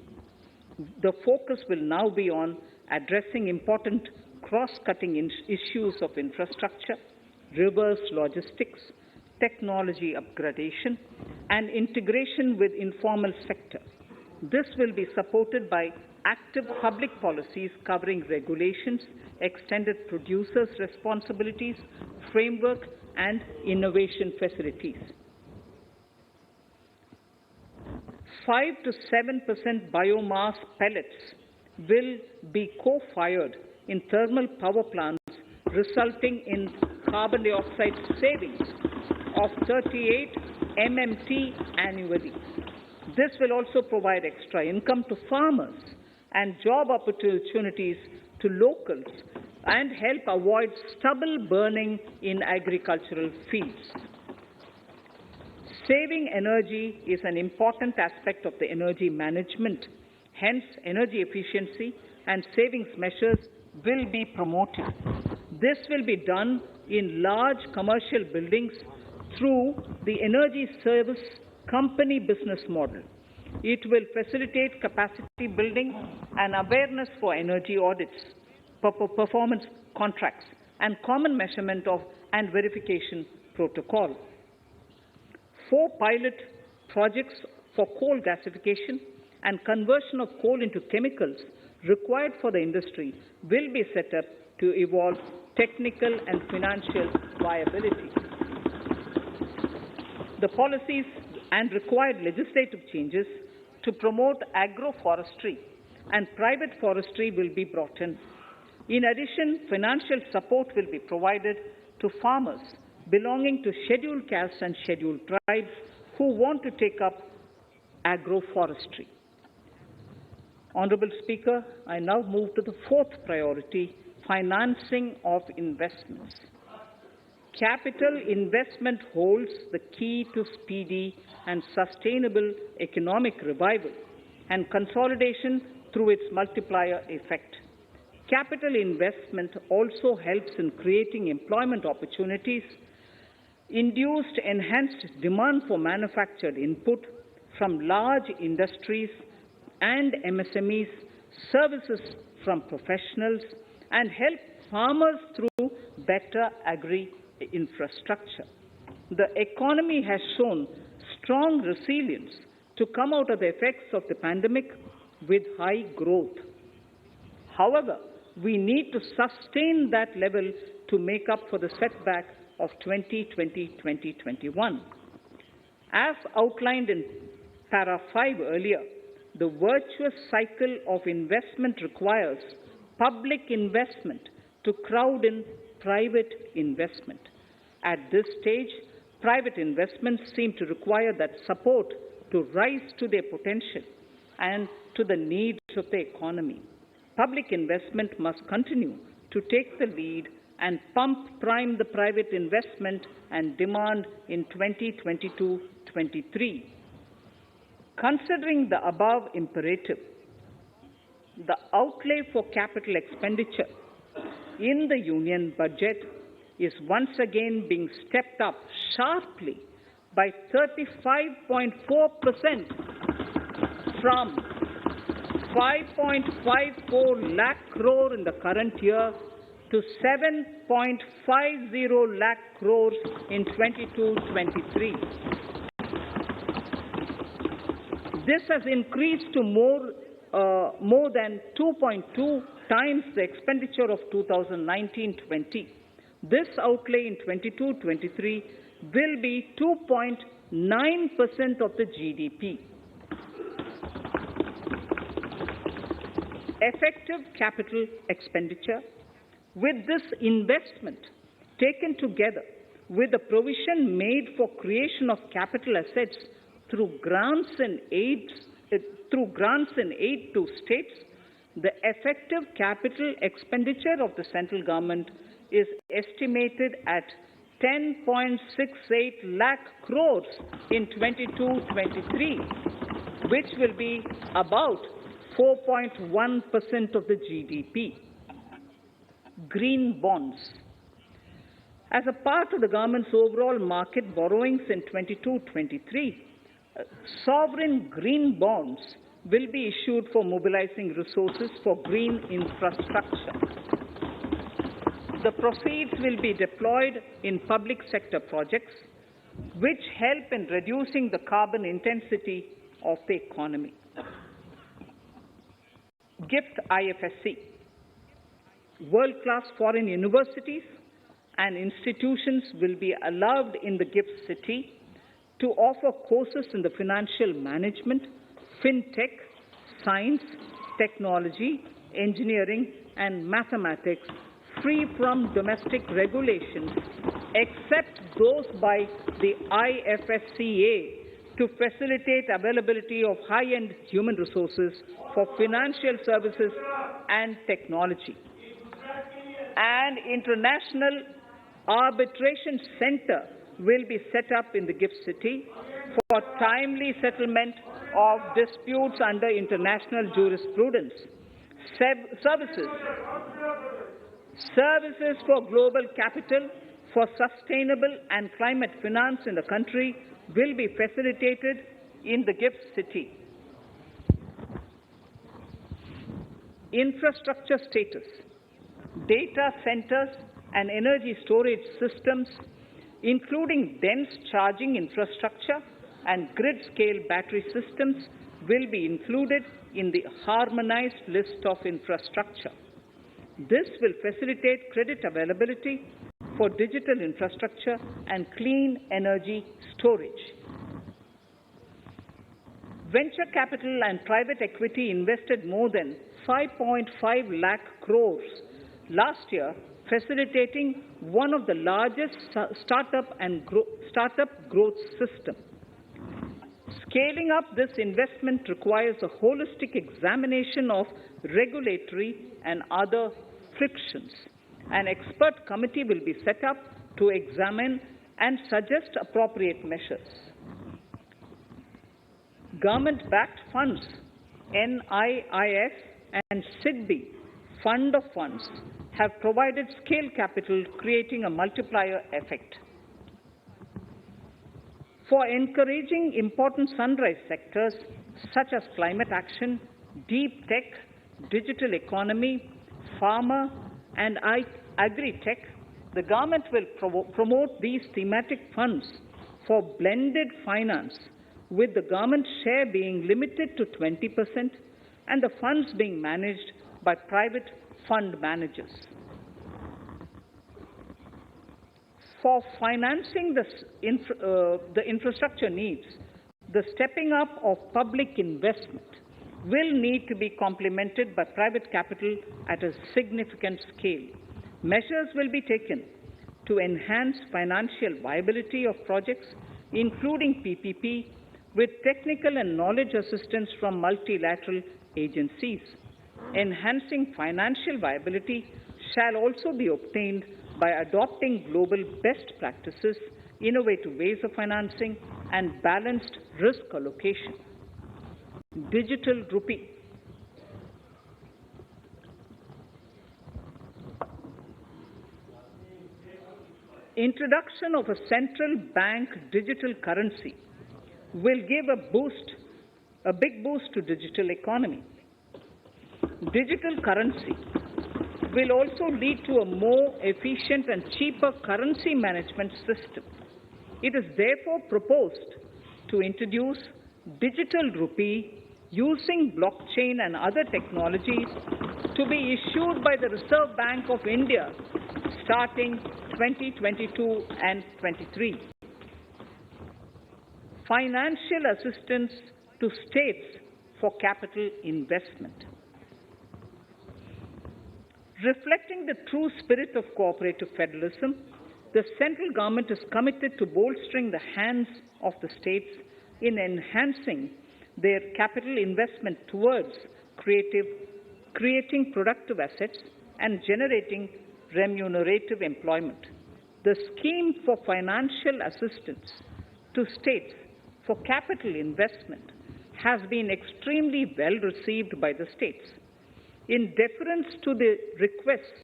The focus will now be on addressing important cross-cutting issues of infrastructure, reverse logistics, technology upgradation, and integration with informal sector. This will be supported by active public policies covering regulations, extended producers' responsibilities, framework, and innovation facilities. 5 to 7% biomass pellets will be co-fired in thermal power plants, resulting in carbon dioxide savings of 38 MMT annually. This will also provide extra income to farmers and job opportunities to locals and help avoid stubble burning in agricultural fields. Saving energy is an important aspect of the energy management. Hence, energy efficiency and savings measures will be promoted. This will be done in large commercial buildings through the energy service company business model. It will facilitate capacity building and awareness for energy audits, performance contracts, and common measurement of and verification protocol. 4 pilot projects for coal gasification and conversion of coal into chemicals required for the industry will be set up to evolve technical and financial viability. The policies and required legislative changes to promote agroforestry and private forestry will be brought in. In addition, financial support will be provided to farmers belonging to scheduled castes and scheduled tribes who want to take up agroforestry. Honourable Speaker, I now move to the 4th priority, financing of investments. Capital investment holds the key to speedy and sustainable economic revival and consolidation through its multiplier effect. Capital investment also helps in creating employment opportunities, induced enhanced demand for manufactured input from large industries and MSMEs, services from professionals, and help farmers through better agri-infrastructure. The economy has shown strong resilience to come out of the effects of the pandemic with high growth. However, we need to sustain that level to make up for the setback of 2020-2021. As outlined in para 5 earlier, the virtuous cycle of investment requires public investment to crowd in private investment. At this stage, private investments seem to require that support to rise to their potential and to the needs of the economy. Public investment must continue to take the lead and prime the private investment and demand in 2022-23. Considering the above imperative, the outlay for capital expenditure in the Union budget is once again being stepped up sharply by 35.4% from 5.54 lakh crore in the current year to 7.50 lakh crores in 22-23. This has increased to more than 2.2 times the expenditure of 2019-20. This outlay in 22-23 will be 2.9% of the GDP. Effective capital expenditure. With this investment taken together with the provision made for creation of capital assets through grants and aid to states, the effective capital expenditure of the central government is estimated at 10.68 lakh crores in 22-23, which will be about 4.1% of the GDP. Green bonds. As a part of the government's overall market borrowings in 22-23, sovereign green bonds will be issued for mobilizing resources for green infrastructure. The proceeds will be deployed in public sector projects which help in reducing the carbon intensity of the economy. GIFT IFSC. World-class foreign universities and institutions will be allowed in the GIFT city to offer courses in the financial management, fintech, science, technology, engineering, and mathematics free from domestic regulations, except those by the IFSCA to facilitate availability of high-end human resources for financial services and technology. An international arbitration center will be set up in the GIFT city for timely settlement of disputes under international jurisprudence. Services for global capital for sustainable and climate finance in the country will be facilitated in the GIFT city. Infrastructure status. Data centers and energy storage systems, including dense charging infrastructure and grid-scale battery systems, will be included in the harmonized list of infrastructure. This will facilitate credit availability for digital infrastructure and clean energy storage. Venture capital and private equity invested more than 5.5 lakh crores last year, facilitating one of the largest startup growth systems. Scaling up this investment requires a holistic examination of regulatory and other frictions. An expert committee will be set up to examine and suggest appropriate measures. Government-backed funds, NIIF and SIDBI, Fund of Funds, have provided scale capital, creating a multiplier effect. For encouraging important sunrise sectors such as climate action, deep tech, digital economy, pharma, and agri-tech, the government will promote these thematic funds for blended finance, with the government share being limited to 20% and the funds being managed by private fund managers. For financing the infrastructure needs, the stepping up of public investment will need to be complemented by private capital at a significant scale. Measures will be taken to enhance financial viability of projects, including PPP, with technical and knowledge assistance from multilateral agencies. Enhancing financial viability shall also be obtained by adopting global best practices, innovative ways of financing, and balanced risk allocation. Digital rupee. Introduction of a central bank digital currency will give a big boost to digital economy. Digital currency will also lead to a more efficient and cheaper currency management system. It is therefore proposed to introduce digital rupee using blockchain and other technologies to be issued by the Reserve Bank of India starting 2022 and 23. Financial assistance to states for capital investment. Reflecting the true spirit of cooperative federalism, the central government is committed to bolstering the hands of the states in enhancing their capital investment towards creating productive assets and generating remunerative employment. The scheme for financial assistance to states for capital investment has been extremely well received by the states. In deference to the requests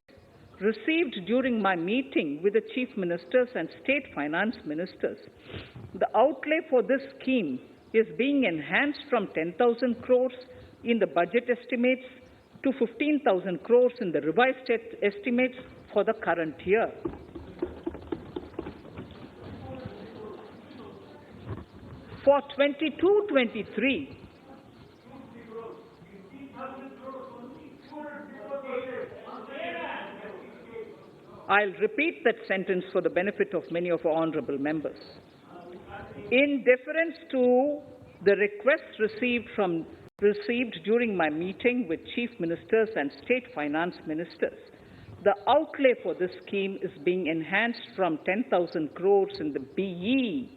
received during my meeting with the chief ministers and state finance ministers, the outlay for this scheme is being enhanced from 10,000 crores in the budget estimates to 15,000 crores in the revised estimates for the current year. For 22-23, I'll repeat that sentence for the benefit of many of our honourable members. In deference to the requests received during my meeting with Chief Ministers and State Finance Ministers, the outlay for this scheme is being enhanced from 10,000 crores in the BE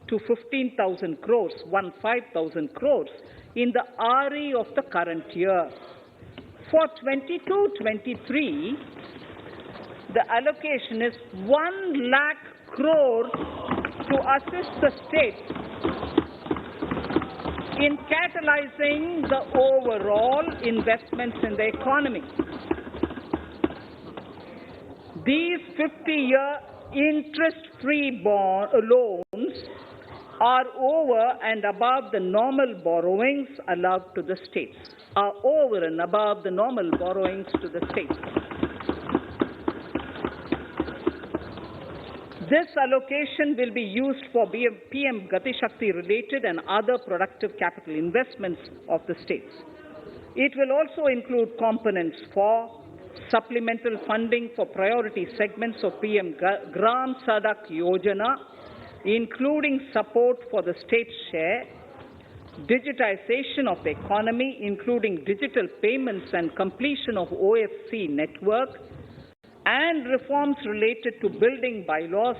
to 15,000 crores, 15,000 crores in the RE of the current year. For 22-23, the allocation is 1 lakh crores to assist the states in catalyzing the overall investments in the economy. These 50-year interest-free loans are over and above the normal borrowings allowed to the states, are over and above the normal borrowings to the states. This allocation will be used for PM Gati Shakti related and other productive capital investments of the states. It will also include components for supplemental funding for priority segments of PM Gram Sadak Yojana, including support for the state's share, digitization of the economy, including digital payments and completion of OFC network, and reforms related to building bylaws,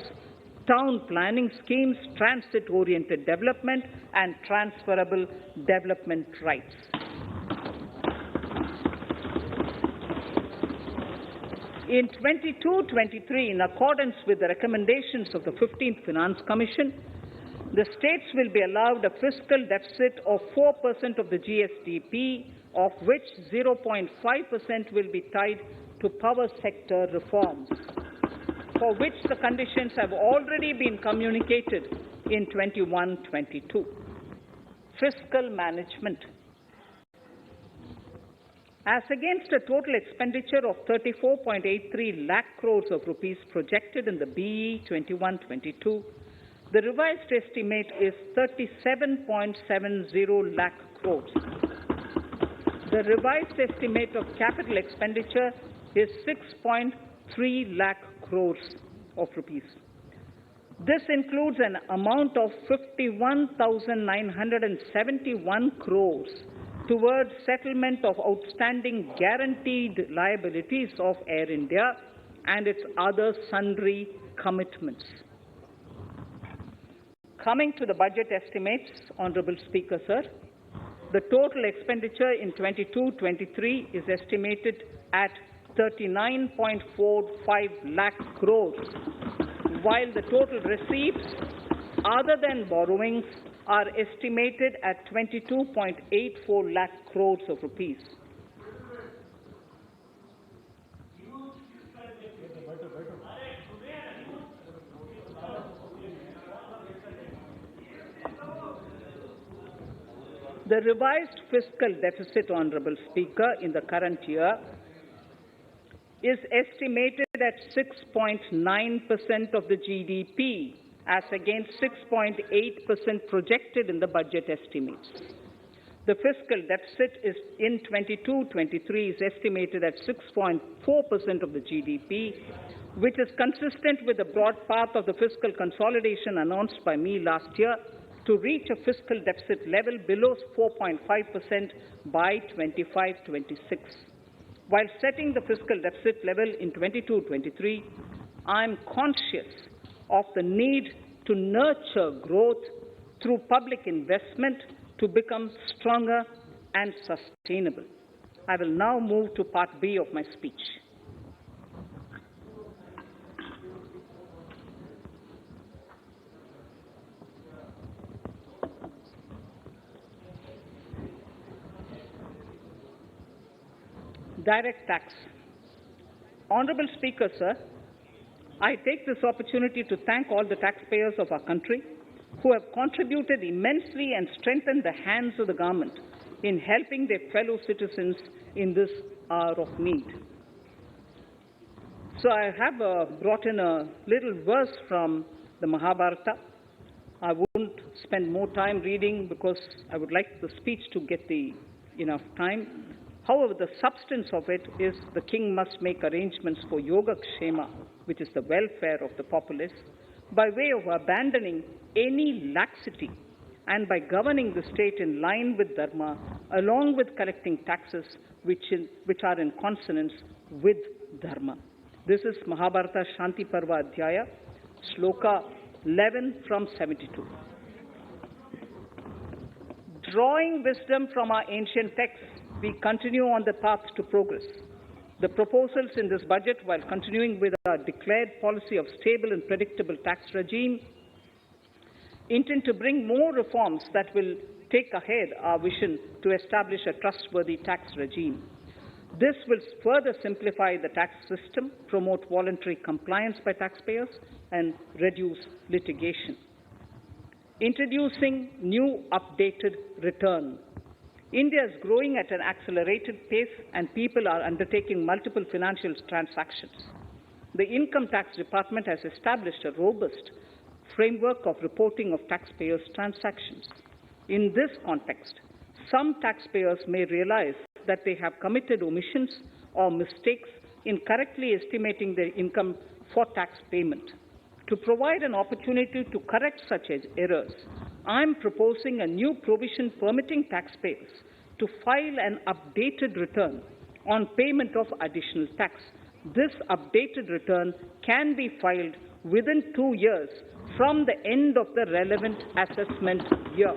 town planning schemes, transit-oriented development, and transferable development rights. In 22-23, in accordance with the recommendations of the 15th Finance Commission, the states will be allowed a fiscal deficit of 4% of the GSDP, of which 0.5% will be tied to power sector reforms, for which the conditions have already been communicated in 21-22. Fiscal management. As against a total expenditure of 34.83 lakh crores of rupees projected in the BE 21-22, the revised estimate is 37.70 lakh crores. The revised estimate of capital expenditure is 6.3 lakh crores of rupees. This includes an amount of 51,971 crores towards settlement of outstanding guaranteed liabilities of Air India and its other sundry commitments. Coming to the budget estimates, Honourable Speaker, sir, the total expenditure in 22-23 is estimated at 39.45 lakh crores, while the total receipts other than borrowings are estimated at 22.84 lakh crores of rupees. The revised fiscal deficit, Honourable Speaker, in the current year is estimated at 6.9% of the GDP, as against 6.8% projected in the budget estimates. The fiscal deficit is in 22-23 is estimated at 6.4% of the GDP, which is consistent with the broad path of the fiscal consolidation announced by me last year to reach a fiscal deficit level below 4.5% by 25-26. While setting the fiscal deficit level in 22-23, I am conscious of the need to nurture growth through public investment to become stronger and sustainable. I will now move to Part B of my speech. Direct tax. Honourable Speaker, sir, I take this opportunity to thank all the taxpayers of our country who have contributed immensely and strengthened the hands of the government in helping their fellow citizens in this hour of need. So I have brought in a little verse from the Mahabharata. I won't spend more time reading because I would like the speech to get enough time. However, the substance of it is the king must make arrangements for Yoga Kshema which is the welfare of the populace, by way of abandoning any laxity and by governing the state in line with Dharma, along with collecting taxes which are in consonance with Dharma. This is Mahabharata Shanti Parva Adhyaya, Shloka 11 from 72. Drawing wisdom from our ancient texts, we continue on the path to progress. The proposals in this budget, while continuing with our declared policy of stable and predictable tax regime, intend to bring more reforms that will take ahead our vision to establish a trustworthy tax regime. This will further simplify the tax system, promote voluntary compliance by taxpayers, and reduce litigation. Introducing new updated return. India is growing at an accelerated pace and people are undertaking multiple financial transactions. The Income Tax Department has established a robust framework of reporting of taxpayers' transactions. In this context, some taxpayers may realize that they have committed omissions or mistakes in correctly estimating their income for tax payment. To provide an opportunity to correct such errors, I am proposing a new provision permitting taxpayers to file an updated return on payment of additional tax. This updated return can be filed within 2 years from the end of the relevant assessment year.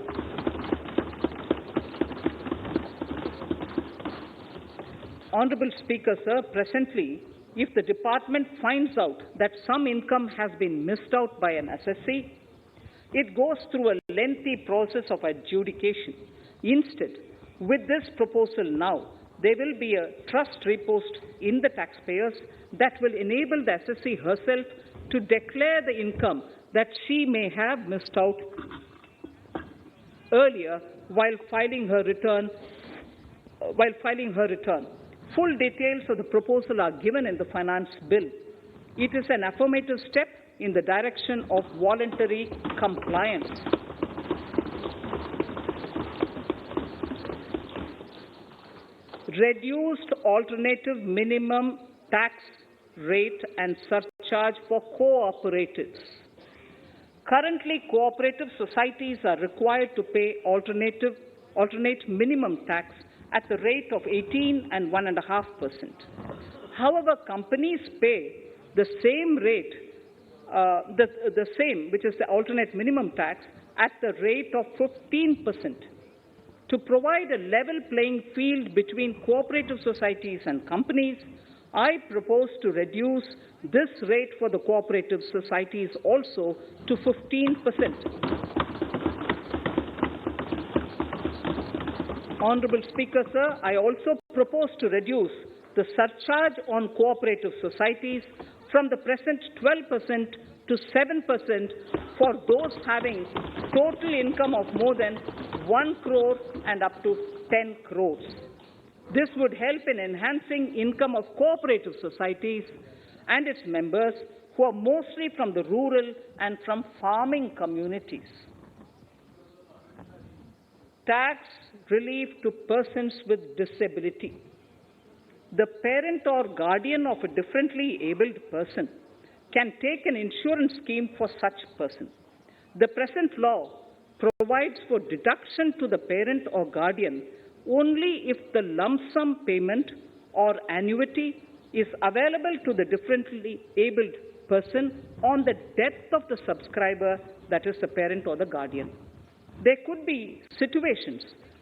Honourable Speaker, sir, presently, if the department finds out that some income has been missed out by an assessee, it goes through a lengthy process of adjudication. Instead, with this proposal now, there will be a trust repost in the taxpayers that will enable the assessee herself to declare the income that she may have missed out earlier while filing her return. Full details of the proposal are given in the finance bill. It is an affirmative step in the direction of voluntary compliance. Reduced alternative minimum tax rate and surcharge for co-operatives. Currently, cooperative societies are required to pay alternate minimum tax at the rate of 18 and 1.5%. However, companies pay the same rate, the same, which is the alternate minimum tax, at the rate of 15%. To provide a level playing field between cooperative societies and companies, I propose to reduce this rate for the cooperative societies also to 15%. Honourable Speaker, sir, I also propose to reduce the surcharge on cooperative societies from the present 12% to 7% for those having total income of more than 1 crore and up to 10 crores. This would help in enhancing income of cooperative societies and its members who are mostly from the rural and from farming communities. Tax relief to persons with disability. The parent or guardian of a differently abled person can take an insurance scheme for such person. The present law provides for deduction to the parent or guardian only if the lump sum payment or annuity is available to the differently abled person on the death of the subscriber, that is the parent or the guardian. There could be situations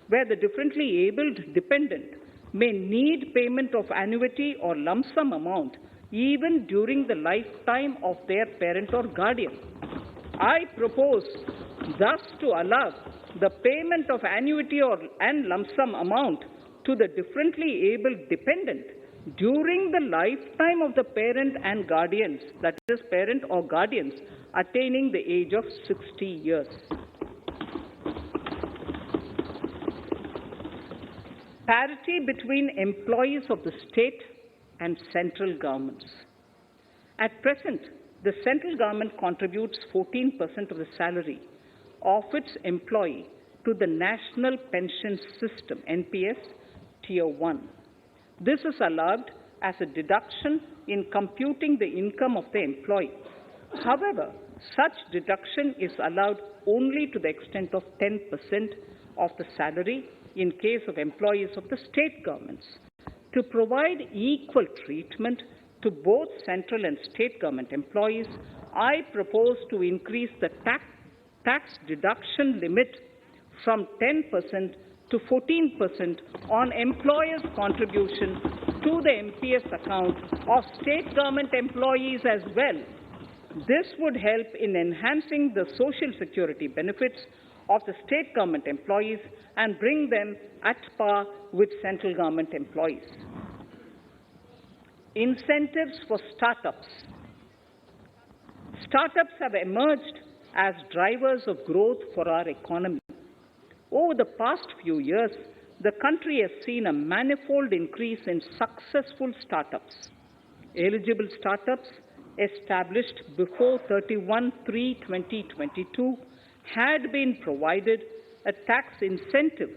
where the differently abled dependent may need payment of annuity or lump sum amount even during the lifetime of their parent or guardian. I propose thus to allow the payment of annuity and lump sum amount to the differently abled dependent during the lifetime of the parent and guardians, that is, parent or guardians attaining the age of 60 years. Parity between employees of the state and central governments. At present, the central government contributes 14% of the salary of its employee to the National Pension System, NPS, Tier 1. This is allowed as a deduction in computing the income of the employee. However, such deduction is allowed only to the extent of 10% of the salary in case of employees of the state governments. To provide equal treatment to both central and state government employees, I propose to increase the tax deduction limit from 10% to 14% on employers' contribution to the MPS account of state government employees as well. This would help in enhancing the social security benefits of the state government employees and bring them at par with central government employees. Incentives for startups. Startups have emerged as drivers of growth for our economy. Over the past few years, the country has seen a manifold increase in successful startups. Eligible startups established before 31/3/2022 had been provided a tax incentive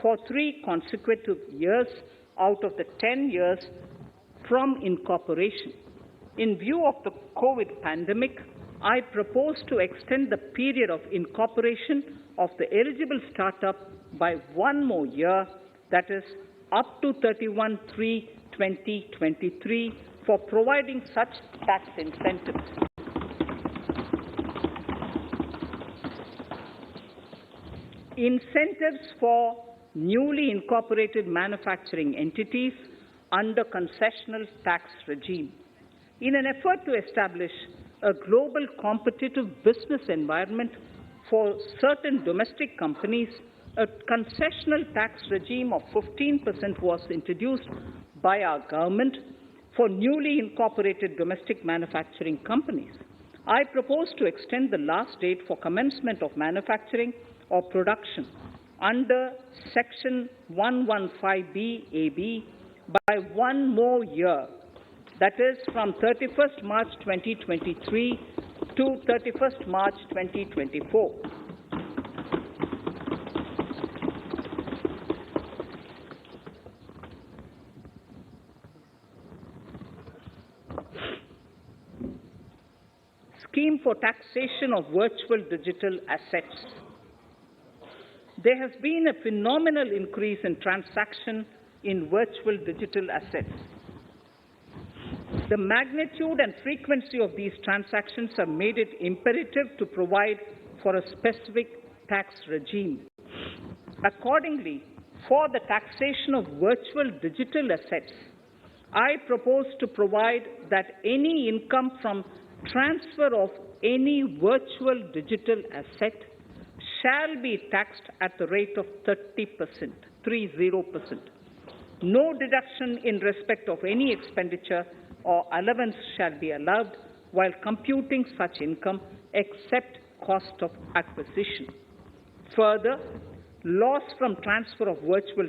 for 3 consecutive years out of the 10 years from incorporation. In view of the COVID pandemic, I propose to extend the period of incorporation of the eligible startup by 1 more year, that is, up to 31/3/2023, for providing such tax incentives. Incentives for newly incorporated manufacturing entities under concessional tax regime. In an effort to establish a global competitive business environment for certain domestic companies, a concessional tax regime of 15% was introduced by our government for newly incorporated domestic manufacturing companies. I propose to extend the last date for commencement of manufacturing or production under Section 115B(ab) by 1 more year, that is from 31st March 2023 to 31st March 2024. Scheme for taxation of virtual digital assets. There has been a phenomenal increase in transaction in virtual digital assets. The magnitude and frequency of these transactions have made it imperative to provide for a specific tax regime. Accordingly, for the taxation of virtual digital assets, I propose to provide that any income from transfer of any virtual digital asset shall be taxed at the rate of 30%, 30%. No deduction in respect of any expenditure or allowance shall be allowed while computing such income except cost of acquisition. Further, loss from transfer of virtual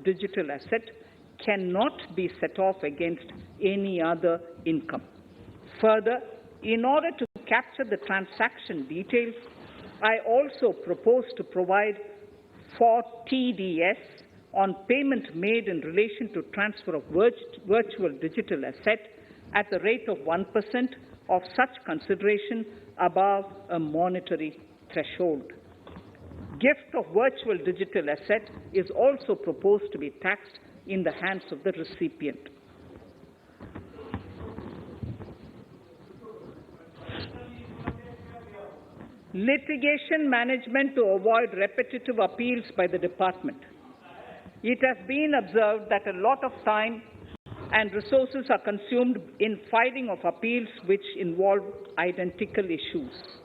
digital asset cannot be set off against any other income. Further, in order to capture the transaction details, I also propose to provide for TDS on payment made in relation to transfer of virtual digital asset at the rate of 1% of such consideration above a monetary threshold. Gift of virtual digital asset is also proposed to be taxed in the hands of the recipient. Litigation management to avoid repetitive appeals by the department. It has been observed that a lot of time and resources are consumed in filing of appeals which involve identical issues.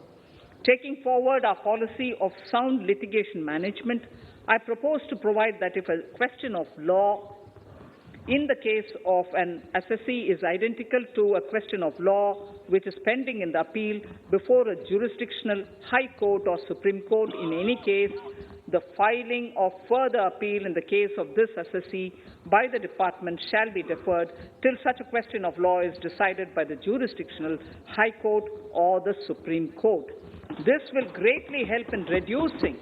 Taking forward our policy of sound litigation management, I propose to provide that if a question of law in the case of an assessee is identical to a question of law which is pending in the appeal before a jurisdictional High Court or Supreme Court, in any case, the filing of further appeal in the case of this assessee by the department shall be deferred till such a question of law is decided by the jurisdictional High Court or the Supreme Court. This will greatly help in reducing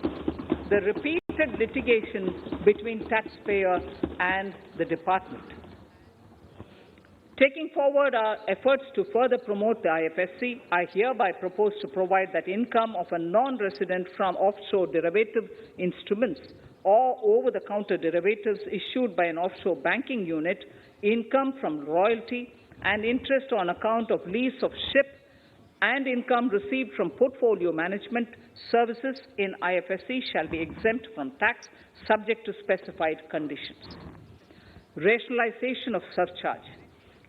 the repeated litigation between taxpayer and the department. Taking forward our efforts to further promote the IFSC, I hereby propose to provide that income of a non-resident from offshore derivative instruments or over-the-counter derivatives issued by an offshore banking unit, income from royalty and interest on account of lease of ship, and income received from portfolio management services in IFSC shall be exempt from tax subject to specified conditions. Rationalization of surcharge.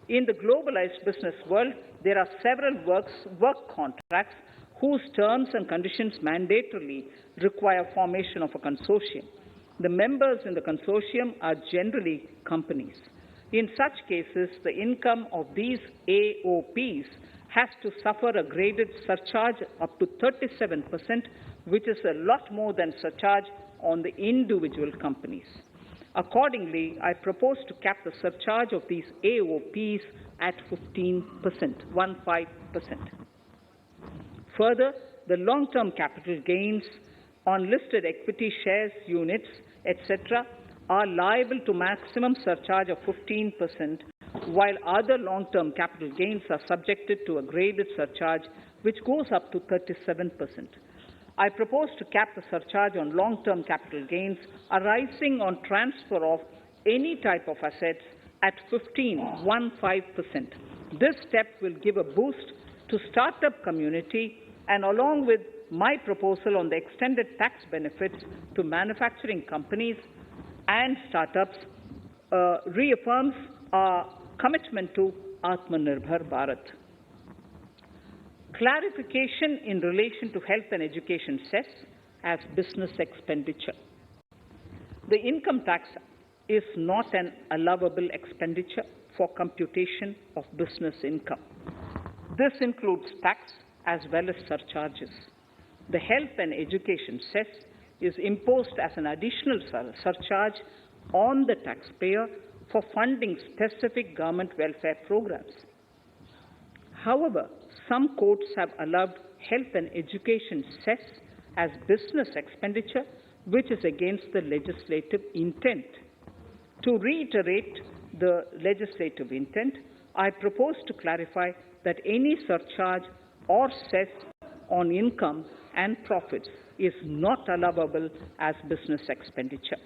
In the globalized business world, there are several work contracts whose terms and conditions mandatorily require formation of a consortium. The members in the consortium are generally companies. In such cases, the income of these AOPs has to suffer a graded surcharge up to 37%, which is a lot more than surcharge on the individual companies. Accordingly, I propose to cap the surcharge of these AOPs at 15%, 15%. Further, the long-term capital gains on listed equity shares, units, etc., are liable to maximum surcharge of 15%, while other long-term capital gains are subjected to a graded surcharge which goes up to 37%. I propose to cap the surcharge on long-term capital gains arising on transfer of any type of assets at 15%. This step will give a boost to startup community, and along with my proposal on the extended tax benefits to manufacturing companies and startups, reaffirms our commitment to Atmanirbhar Bharat. Clarification in relation to health and education cess as business expenditure. The income tax is not an allowable expenditure for computation of business income. This includes tax as well as surcharges. The health and education cess is imposed as an additional surcharge on the taxpayer for funding specific government welfare programs. However, some courts have allowed health and education cess as business expenditure, which is against the legislative intent. To reiterate the legislative intent, I propose to clarify that any surcharge or cess on income and profits is not allowable as business expenditure.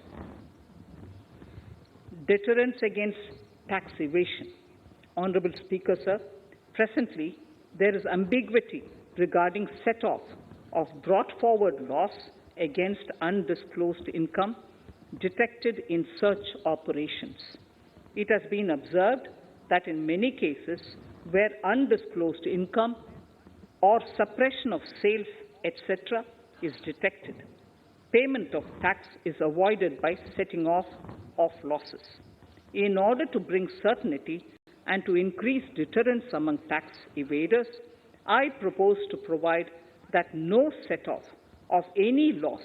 Deterrence against tax evasion. Honourable Speaker, sir, presently there is ambiguity regarding set-off of brought forward loss against undisclosed income detected in search operations. It has been observed that in many cases where undisclosed income or suppression of sales, etc., is detected, payment of tax is avoided by setting off of losses. In order to bring certainty and to increase deterrence among tax evaders, I propose to provide that no set-off of any loss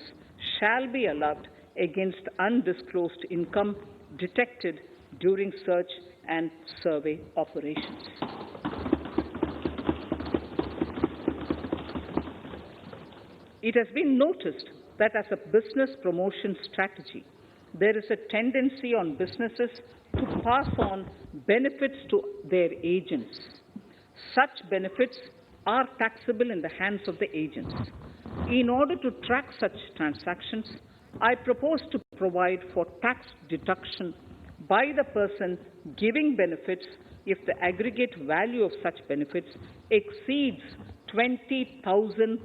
shall be allowed against undisclosed income detected during search and survey operations. It has been noticed that as a business promotion strategy, there is a tendency on businesses to pass on benefits to their agents. Such benefits are taxable in the hands of the agents. In order to track such transactions, I propose to provide for tax deduction by the person giving benefits if the aggregate value of such benefits exceeds 20,000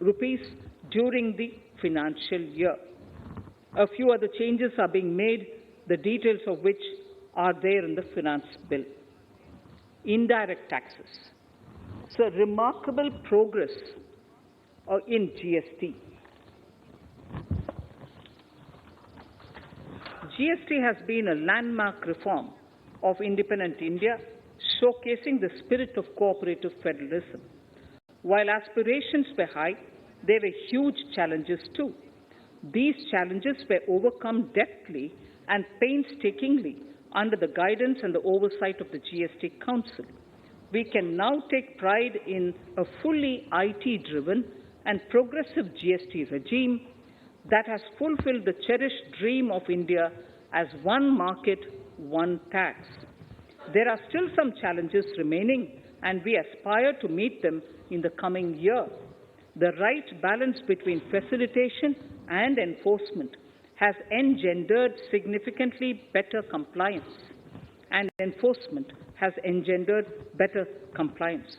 rupees during the financial year. A few other changes are being made, the details of which are there in the finance bill. Indirect taxes. So, remarkable progress in GST. GST has been a landmark reform of independent India, showcasing the spirit of cooperative federalism. While aspirations were high, there were huge challenges too. These challenges were overcome deftly and painstakingly under the guidance and the oversight of the GST Council. We can now take pride in a fully IT-driven and progressive GST regime that has fulfilled the cherished dream of India as one market, one tax. There are still some challenges remaining, and we aspire to meet them in the coming year. The right balance between facilitation and enforcement has engendered significantly better compliance, and enforcement has engendered better compliance.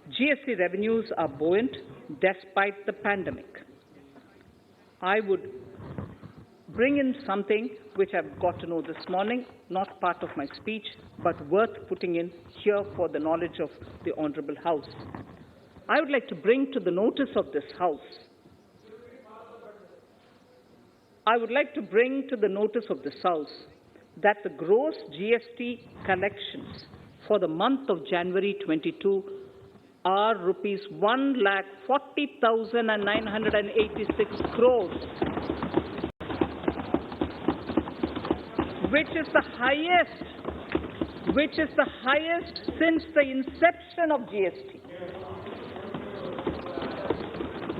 GST revenues are buoyant despite the pandemic. I would bring in something which I've got to know this morning, not part of my speech, but worth putting in here for the knowledge of the Honourable House. I would like to bring to the notice of this House that the gross GST collections for the month of January 22 are rupees 1,40,986 crores, which is the highest since the inception of GST.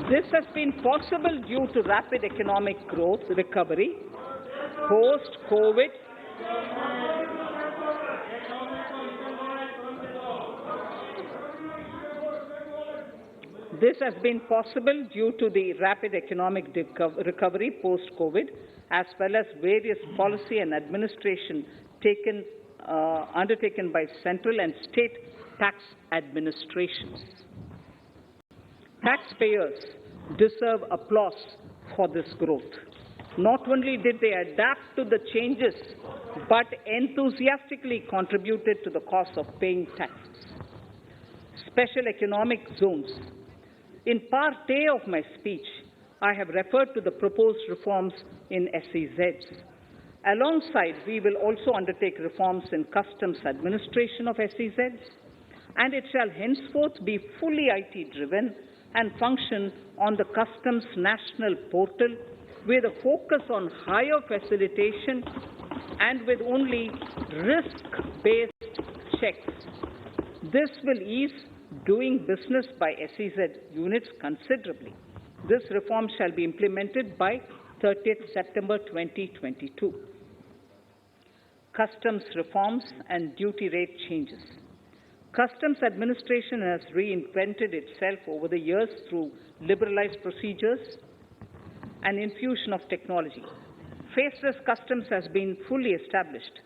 This has been possible due to rapid economic growth recovery post-COVID. This has been possible due to the rapid economic recovery post-COVID, as well as various policy and administration undertaken by central and state tax administrations. Taxpayers deserve applause for this growth. Not only did they adapt to the changes, but enthusiastically contributed to the cost of paying taxes. Special economic zones. In part A of my speech, I have referred to the proposed reforms in SEZs. Alongside, we will also undertake reforms in customs administration of SEZs, and it shall henceforth be fully IT-driven and function on the Customs National Portal with a focus on higher facilitation and with only risk-based checks. This will ease doing business by SEZ units considerably. This reform shall be implemented by 30th September 2022. Customs reforms and duty rate changes. Customs administration has reinvented itself over the years through liberalized procedures and infusion of technology. Faceless customs has been fully established.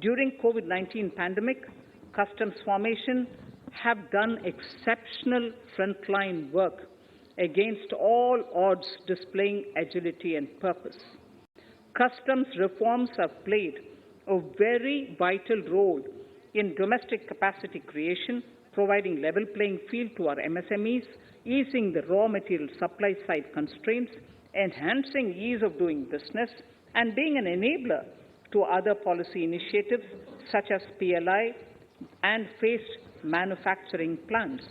During COVID-19 pandemic, customs formation have done exceptional frontline work against all odds, displaying agility and purpose. Customs reforms have played a very vital role in domestic capacity creation, providing level playing field to our MSMEs, easing the raw material supply side constraints, enhancing ease of doing business, and being an enabler to other policy initiatives such as PLI and phased manufacturing plans.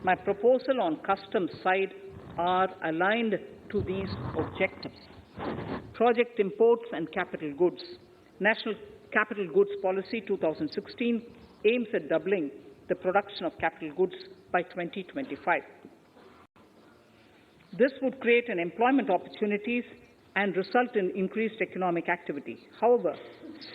My proposal on customs side are aligned to these objectives. Project imports and capital goods. National Capital Goods Policy 2016 aims at doubling the production of capital goods by 2025. This would create an employment opportunities and result in increased economic activity. However,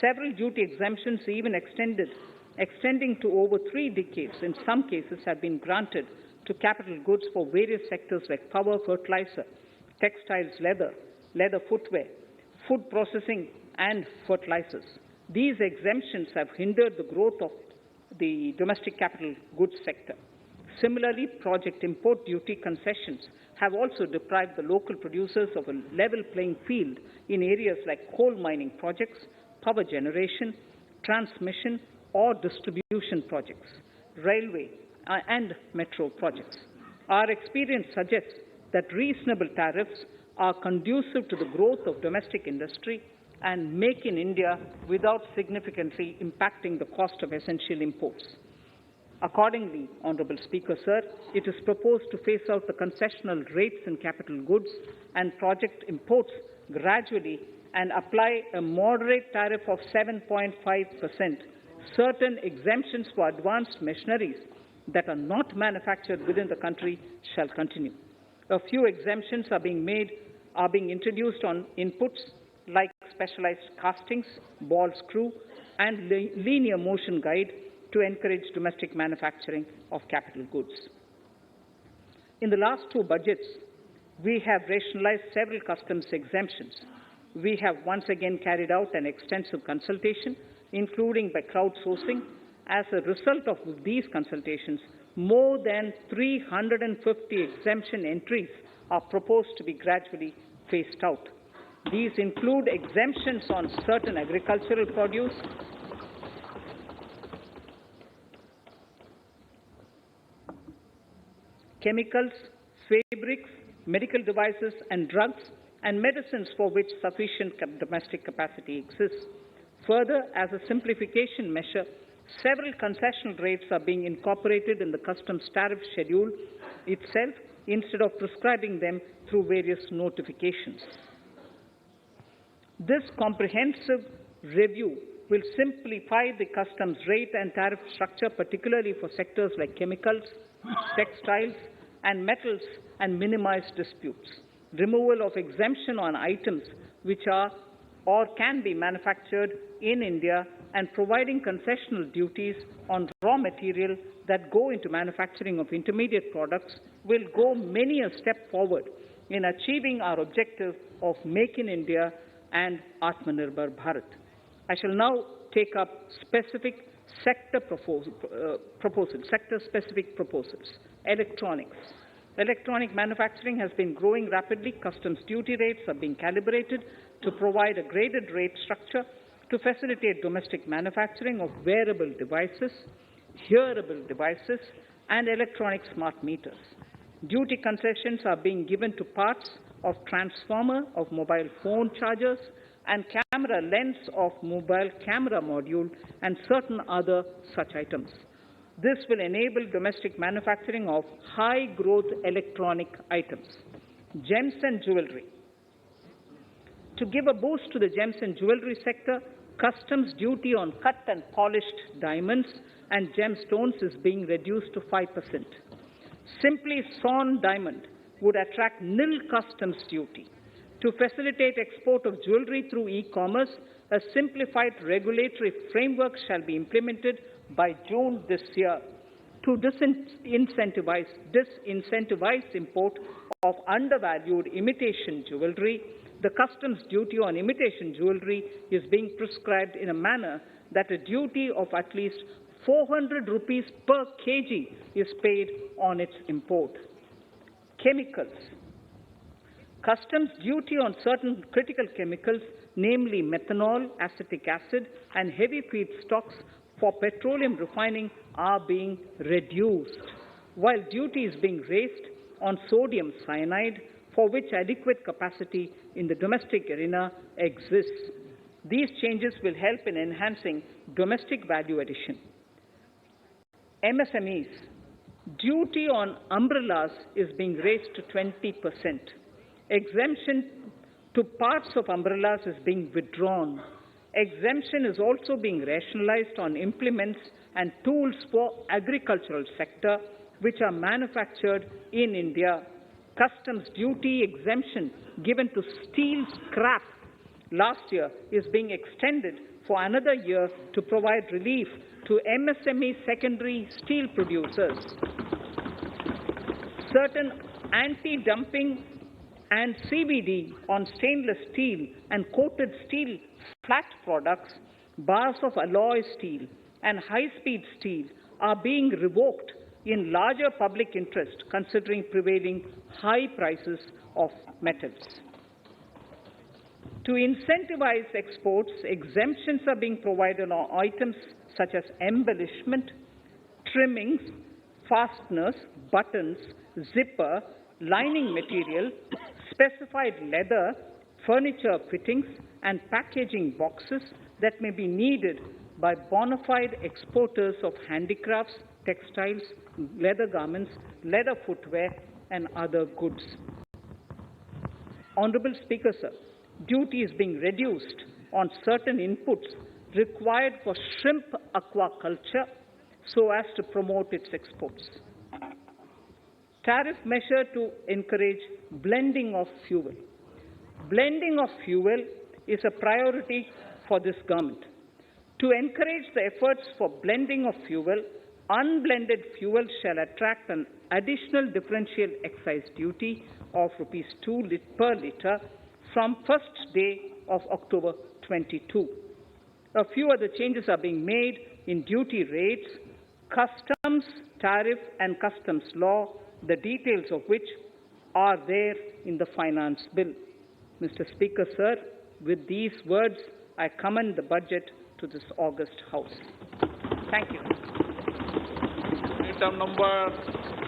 several duty exemptions, even extending to over 3 decades, in some cases have been granted to capital goods for various sectors like power, fertilizer, textiles, leather footwear, food processing, and fertilizers. These exemptions have hindered the growth of the domestic capital goods sector. Similarly, project import duty concessions have also deprived the local producers of a level playing field in areas like coal mining projects, power generation, transmission or distribution projects, railway and metro projects. Our experience suggests that reasonable tariffs are conducive to the growth of domestic industry and make in India without significantly impacting the cost of essential imports. Accordingly, Honourable Speaker, sir, it is proposed to phase out the concessional rates in capital goods and project imports gradually and apply a moderate tariff of 7.5%. Certain exemptions for advanced machineries that are not manufactured within the country shall continue. A few exemptions are being introduced on inputs like specialized castings, ball screw, and linear motion guide to encourage domestic manufacturing of capital goods. In the last two budgets, we have rationalized several customs exemptions. We have once again carried out an extensive consultation, including by crowdsourcing. As a result of these consultations, more than 350 exemption entries are proposed to be gradually phased out. These include exemptions on certain agricultural produce, chemicals, fabrics, medical devices and drugs, and medicines for which sufficient domestic capacity exists. Further, as a simplification measure, several concessional rates are being incorporated in the customs tariff schedule itself instead of prescribing them through various notifications. This comprehensive review will simplify the customs rate and tariff structure, particularly for sectors like chemicals, textiles, and metals, and minimize disputes. Removal of exemption on items which are or can be manufactured in India and providing concessional duties on raw material that go into manufacturing of intermediate products will go many a step forward in achieving our objective of Make in India and Atmanirbhar Bharat. I shall now take up specific sector-specific proposals. Electronics. Electronic manufacturing has been growing rapidly. Customs duty rates are being calibrated to provide a graded rate structure to facilitate domestic manufacturing of wearable devices, hearable devices, and electronic smart meters. Duty concessions are being given to parts of transformer of mobile phone chargers and camera lens of mobile camera module and certain other such items. This will enable domestic manufacturing of high-growth electronic items. Gems and jewelry. To give a boost to the gems and jewelry sector, customs duty on cut and polished diamonds and gemstones is being reduced to 5%. Simply sawn diamond would attract nil customs duty. To facilitate export of jewelry through e-commerce, a simplified regulatory framework shall be implemented by June this year to disincentivize import of undervalued imitation jewelry. The customs duty on imitation jewelry is being prescribed in a manner that a duty of at least 400 rupees per kg is paid on its import. Chemicals. Customs duty on certain critical chemicals, namely methanol, acetic acid, and heavy feedstocks for petroleum refining are being reduced, while duty is being raised on sodium cyanide, for which adequate capacity in the domestic arena exists. These changes will help in enhancing domestic value addition. MSMEs. Duty on umbrellas is being raised to 20%. Exemption to parts of umbrellas is being withdrawn. Exemption is also being rationalized on implements and tools for agricultural sector which are manufactured in India. Customs duty exemption given to steel scrap last year is being extended for another year to provide relief to MSME secondary steel producers. Certain anti-dumping and CVD on stainless steel and coated steel flat products, bars of alloy steel and high-speed steel are being revoked in larger public interest considering prevailing high prices of metals. To incentivize exports, exemptions are being provided on items such as embellishment, trimmings, fasteners, buttons, zipper, lining material, specified leather, furniture fittings, and packaging boxes that may be needed by bona fide exporters of handicrafts, textiles, leather garments, leather footwear, and other goods. Honourable Speaker, sir, duty is being reduced on certain inputs required for shrimp aquaculture so as to promote its exports. Tariff measure to encourage blending of fuel. Blending of fuel is a priority for this government. To encourage the efforts for blending of fuel, unblended fuel shall attract an additional differential excise duty of rupees 2 per litre from first day of October 22. A few other changes are being made in duty rates, customs, tariff and customs law, the details of which are there in the finance bill. Mr. Speaker, sir, with these words, I commend the budget to this august House. Thank you. Item number